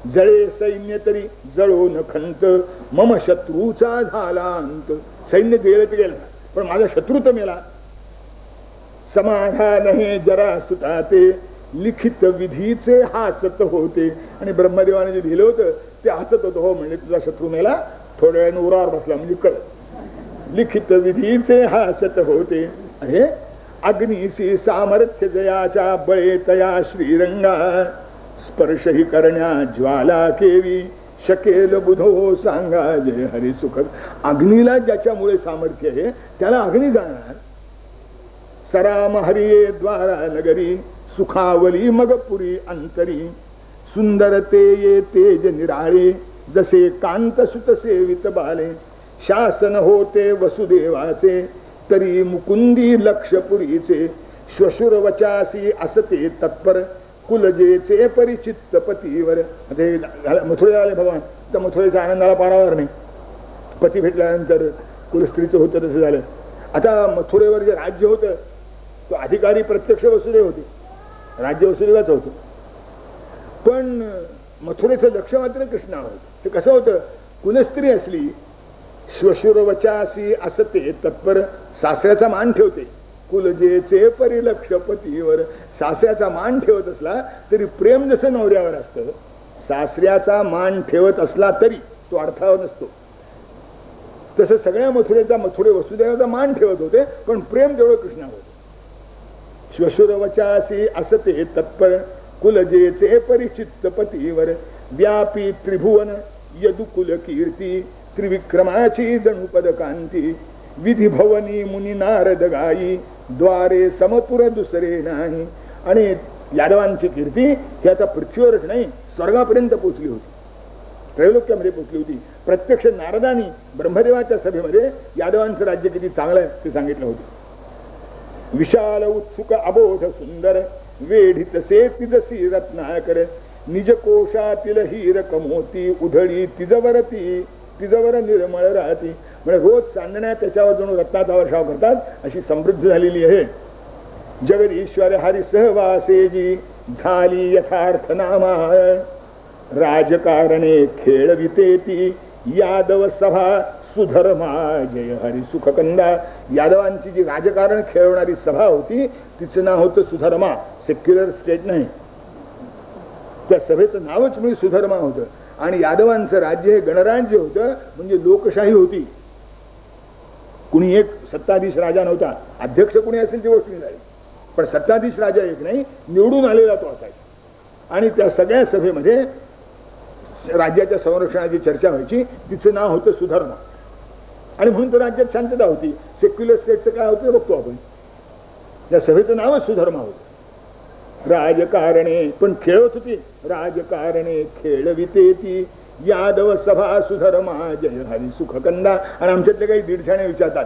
जळे सैन्य तरी जळो न खंत मम शत्रूचा झाला अंत. सैन्य गेलं तर गेलं पण माझा शत्रू तर मेला. समाधान हे जरा सुताते लिखित विधीचे हासत होते. आणि ब्रह्मदेवाने जे लिहिलं होतं ते हसत होतं. हो म्हणजे तुझा शत्रू मेला. थोड्या वेळाने उरावर बसला म्हणजे कळत. लिखित विधीचे हासत होते. अरे अग्निशी सामर्थ्य जयाच्या बळे तया श्रीरंगा स्पर्शही करण्या ज्वाला केवी शकेल बुधो सांगा जय हरी सुख. अग्नीला ज्याच्यामुळे सामर्थ्य आहे त्याला अग्नी जाणार. सराम हरिये द्वारा नगरी सुखावली मगपुरी अंतरी. सुंदर ते ये तेज निराळे जसे कांत सुत सेवित बाले. शासन होते वसुदेवाचे तरी मुकुंदी लक्षपुरीचे. श्वशुर वचासी असते तत्पर कुलजेचे परिचित्त पतीवर. आता मथुरेला आले भगवान. तर मथुरेच्या आनंदाला पारावर नाही. पती भेटल्यानंतर कुलस्त्रीचं होतं तसं झालं. आता मथुरेवर जे राज्य होतं तो अधिकारी प्रत्यक्ष वसुदेव होते. राज्य वसुदेवाचं होतं. पण मथुरेचं लक्ष मात्र कृष्णावर होतं. ते कसं होतं? कुलस्त्री असली श्वशुरवचासी असते तत्पर सासऱ्याचा मान ठेवते. कुलजेचे परिलक्ष पतीवर. सासऱ्याचा मान ठेवत असला तरी प्रेम जसं नवऱ्यावर असतं. सासऱ्याचा मान ठेवत असला तरी तो अर्थावर नसतो. तसं सगळ्या मथुरे वसुदेवाचा मान ठेवत होते पण प्रेम तेवढं कृष्णावर होतं. श्वशुरवचासी असते तत्पर कुलजेचे परिचित्त पतीवर. व्यापी त्रिभुवन यदुकुल कीर्ती त्रिविक्रमाची जणू पदकांती. विधी भवनी मुनी नारद गाई द्वारे समपुर दुसरे नाही. आणि यादवांची कीर्ती ही आता पृथ्वीवरच नाही स्वर्गापर्यंत पोहोचली होती. त्रैलोक्यामध्ये पोहोचली होती. प्रत्यक्ष नारदांनी ब्रह्मदेवाच्या सभेमध्ये यादवांचं राज्य किती चांगलं आहे ते सांगितलं होतं. विशाल उत्सुक अबोध सुंदर वेढित से तिजसी रत्नाकर. निज कोशातील हीरक मोती उधळी तिजवरती तिजवर निर्मळ राहती. म्हणजे रोज चांदण्या त्याच्यावर जणू रत्नाचा वर्षाव करतात अशी समृद्ध झालेली आहे. जगदीश्वर हरी सहवासे जी झाली यथार्थ नामा. राजकारणे खेळविते ती यादव सभा सुधर्मा जय हरी सुखकंदा. यादवांची जी राजकारण खेळवणारी सभा होती तिचं नाव होतं सुधर्मा. सेक्युलर स्टेट नाही. त्या सभेचं नावच म्हणजे सुधर्मा होतं. आणि यादवांचं राज्य हे गणराज्य होतं म्हणजे लोकशाही होती. कुणी एक सत्ताधीश राजा नव्हता. अध्यक्ष कुणी असेल ती गोष्ट नाही झाली पण सत्ताधीश राजा एक नाही निवडून आलेला तो असायचा. आणि त्या सगळ्या सभेमध्ये राज्याच्या संरक्षणाची चर्चा व्हायची. तिचं नाव होतं सुधर्मा. आणि म्हणून तर राज्यात शांतता होती. सेक्युलर स्टेटचं काय होतं बघतो आपण. त्या सभेचं नावच सुधर्मा होतं. राजकारणे पण खेळत होती. राजकारणे खेळविते ती यादव सभा सुधर्मा जय हरी सुखकंदा. आणि आमच्यातले काही दीडशाने विचारतात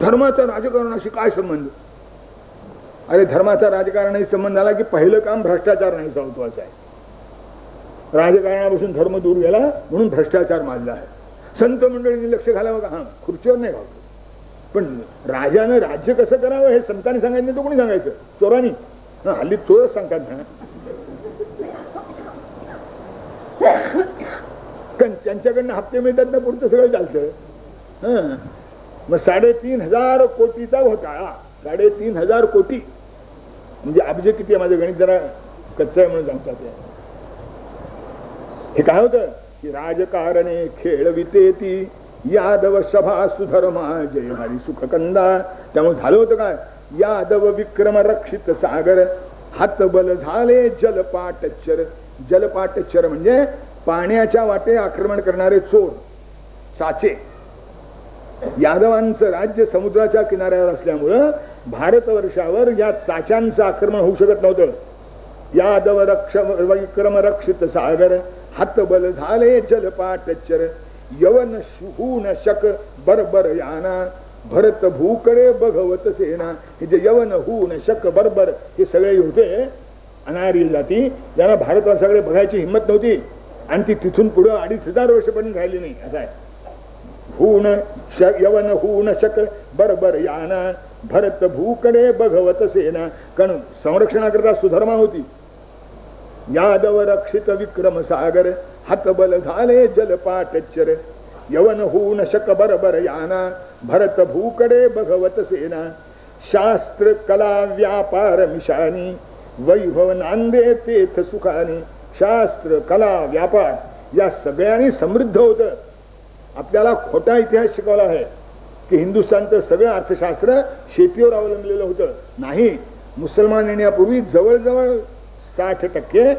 धर्माचा राजकारणाशी काय संबंध. अरे धर्माचा राजकारणाशी संबंध आला की पहिलं काम भ्रष्टाचार नाही महत्वाचं आहे. राजकारणापासून धर्म दूर गेला म्हणून भ्रष्टाचार माजला आहे. संत मंडळींनी लक्ष घालावं का. हा खुर्चीवर नाही घालतो पण राजानं राज्य कसं करावं हे संतांनी सांगायचं नाही. तो कोणी सांगायचं. चोरांनी. हल्ली चोरच सांगतात ना. कारण त्यांच्याकडनं हप्ते मिळतात ना, पुढचं सगळं चालतं. मग 3,500 कोटीचा घोटाळा. 3,500 कोटी म्हणजे अब्ज किती आहे? माझं गणित जरा कच्चं आहे म्हणून सांगतात. हे काय होतं की राजकारणे खेळविते ती यादव सभा सुधर्मा जय हरी सुखकंदा. त्यामुळे झालं होतं काय, यादव विक्रम रक्षित सागर हातबल झाले जलपाटचर. जलपाटचर म्हणजे पाण्याच्या वाटे आक्रमण करणारे चोर, चाचे. यादवांचं राज्य समुद्राच्या किनाऱ्यावर असल्यामुळं भारतवर्षावर या चाच्यांचं आक्रमण होऊ शकत नव्हतं. यादव विक्रम रक्षित सागर हातबल झाले जलपाटचर यवन शुहून शक बरबर याना भरत भूकडे बघवत सेना. हे जे यवन हून शक बरबर हे सगळे होते अनार्य जाती, ज्यांना भारतवर्षाकडे बघायची हिंमत नव्हती आणि ती तिथून पुढे 2,500 वर्ष पण राहिली नाही. असं आहे. हून यवन हून शक बरबर याना भरत भूकडे बघवत सेना. कारण संरक्षणाकरता सुधर्मा होती. यादव रक्षित विक्रम सागर हातबल झाले जलपाटचर यवन हून शक बरबर याना भरत भूकडे बघवत सेना. शास्त्र कला व्यापार मिशानी वैभव नांदे तेथ सुखानी. शास्त्र कला व्यापार या सगळ्यांनी समृद्ध होतं. आपल्याला खोटा इतिहास शिकवला आहे की हिंदुस्थानचं सगळं अर्थशास्त्र शेतीवर अवलंबलेलं होतं. नाही, मुसलमान येण्यापूर्वी जवळजवळ 60%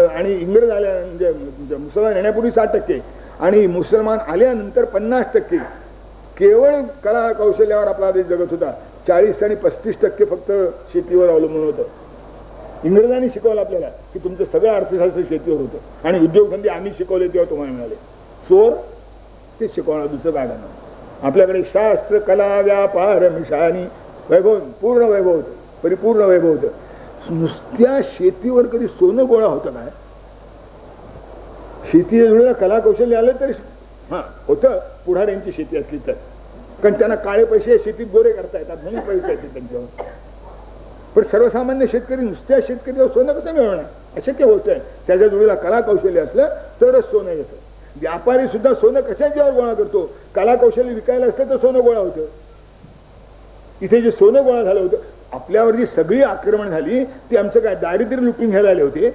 आणि इंग्रज आल्या म्हणजे मुसलमान येण्यापूर्वी 60% आणि मुसलमान आल्यानंतर 50% केवळ कला कौशल्यावर आपला देश जगत होता. 40 आणि 35% फक्त शेतीवर अवलंबून होतं. इंग्रजांनी शिकवलं आपल्याला की तुमचं सगळं अर्थशास्त्र शेतीवर होतं आणि उद्योगधंदे आम्ही शिकवले तेव्हा तुम्हाला मिळाले. चोर ते शिकवणार, दुसरं काय करणार. आपल्याकडे शास्त्र कला व्यापार मिशानी वैभव, पूर्ण वैभव होतं, परिपूर्ण वैभव होतं. नुसत्या शेतीवर कधी सोनं गोळा होतं काय? शेती जुळेला कला कौशल्य आलं तर हां होतं, पुढाऱ्यांची शेती असली तर. कारण त्यांना काळे पैसे शेतीत गोरे करता येतात म्हणून पैसे येतात त्यांच्यावर. पण सर्वसामान्य शेतकरी नुसत्या शेतकऱ्यावर सोनं कसं मिळवणार? अशक्य गोष्ट आहे. त्याच्या जुळेला कला कौशल्य असलं तरच सोनं येतं. व्यापारी सुद्धा सोनं कशाच्यावर गोळा करतो? कला कौशल्य विकायला असलं तर सोनं गोळा होतं. इथे जे सोनं गोळा झालं होतं, आपल्यावर जी सगळी आक्रमण झाली ती आमचं काय दारिद्र्य लुटून घ्यायला आले होते.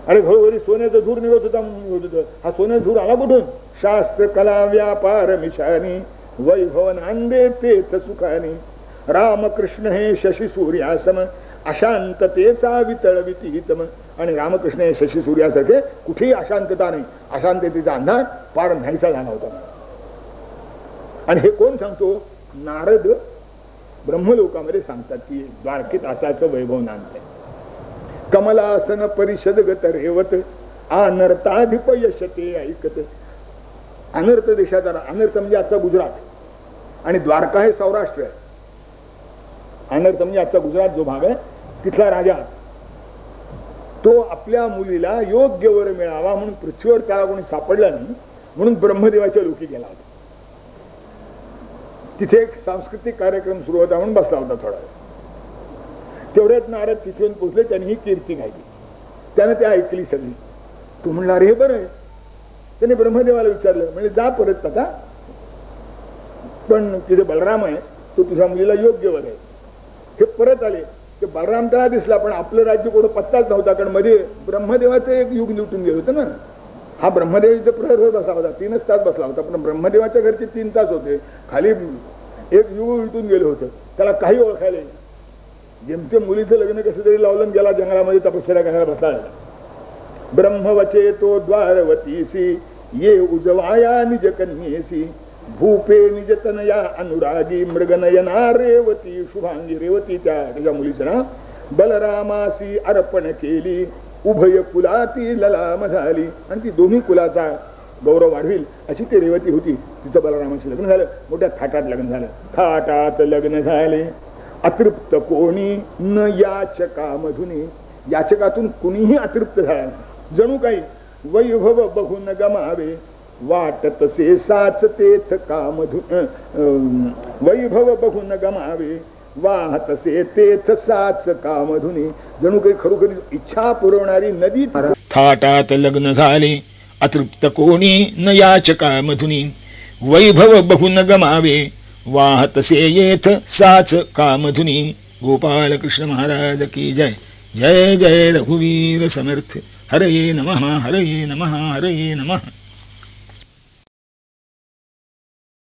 अरे घरोघरी सोन्याचं धूर निघत होता म्हणून होत. हा सोन्याचा धूर आला कुठून? शास्त्र कला व्यापार मिशानी वैभव नांदे तेथ सुखानी. रामकृष्ण हे शशी सूर्यासम अशांततेचा वितळविती हितम. आणि रामकृष्ण हे शशी सूर्यासारखे कुठेही अशांतता नाही, अशांततेचा अंधार पार नाहीसा झाला होता. आणि हे कोण सांगतो? नारद ब्रह्मलोकामध्ये सांगतात की द्वारकेत असाचं वैभव नांदते. कमलासन परिषदगत रेवत अनर्थाधिप यशते ऐकत. अनर्थ देशात, अनर्थ म्हणजे आजचा गुजरात आणि द्वारका हे सौराष्ट्र आहे. अनर्थ म्हणजे आजचा गुजरात जो भाग आहे तिथला राजा तो आपल्या मुलीला योग्य वर मिळावा म्हणून पृथ्वीवर त्याला कोणी सापडला नाही म्हणून ब्रह्मदेवाच्या लोकी गेला होता. तिथे एक सांस्कृतिक कार्यक्रम सुरू होता म्हणून बसला होता थोडा. तेवढ्यात नारद तिथून पोहोचले, त्यांनी ही कीर्ती गायली. त्यानं ते ऐकली सगळी. तू म्हणला अरे हे बरं आहे. त्याने ब्रह्मदेवाला विचारलं, म्हणजे जा परत आता, पण तिथे बलराम आहे तो तुझ्या मुलीला योग्य वर आहे. हे परत आले ते बलराम त्याला दिसला, पण आपलं राज्य कोण पत्ताच नव्हता. कारण मध्ये ब्रह्मदेवाचं एक युग निवटून गेलं होतं ना. हा ब्रह्मदेव इथे प्रहर बसला होता, 3च तास बसला होता, पण ब्रह्मदेवाच्या घरचे 3 तास होते. खाली एक युग उलटून गेलं होतं, त्याला काही ओळखायला. जेमते मुलीचं लग्न कसं तरी लावलं, गेला जंगलामध्ये तपश्चर्या करायला बसला. ब्रह्मवचे तो द्वारवतीसी ये उजवाया निज कन्येसी भूपे निजतनया अनुरागी मृगनयना रेवती शुभांगी. रेवती त्याच्या मुलीचं नाव. बलरामासी अर्पण केली उभय कुलाती ललाम झाली. आणि ती दोन्ही कुलाचा गौरव वाढविल अशी ती रेवती होती. तिचं बलरामाशी लग्न झालं, मोठ्या थाटात लग्न झालं. थाटात लग्न झाले अतृप्त कोणी न याचकामधुनी. याचकातून कुणीही अतृप्त झाला. जणू काही वैभव बघून गमावे वाटत से साच तेथ कामधुनी. वैभव बघून गमावे वाहत से तेथ साच कामधुनी. जणू काही खरोखरी इच्छा पुरवणारी नदी. थाटात लग्न झाले अतृप्त कोणी न याचका मधुनी, वैभव बहु न गमावे वाहतसे येथ साच कामधुनी. गोपाल कृष्ण महाराज की जय. जय जय रघुवीर समर्थ. हरये नमः हरये नमः हरये नमः.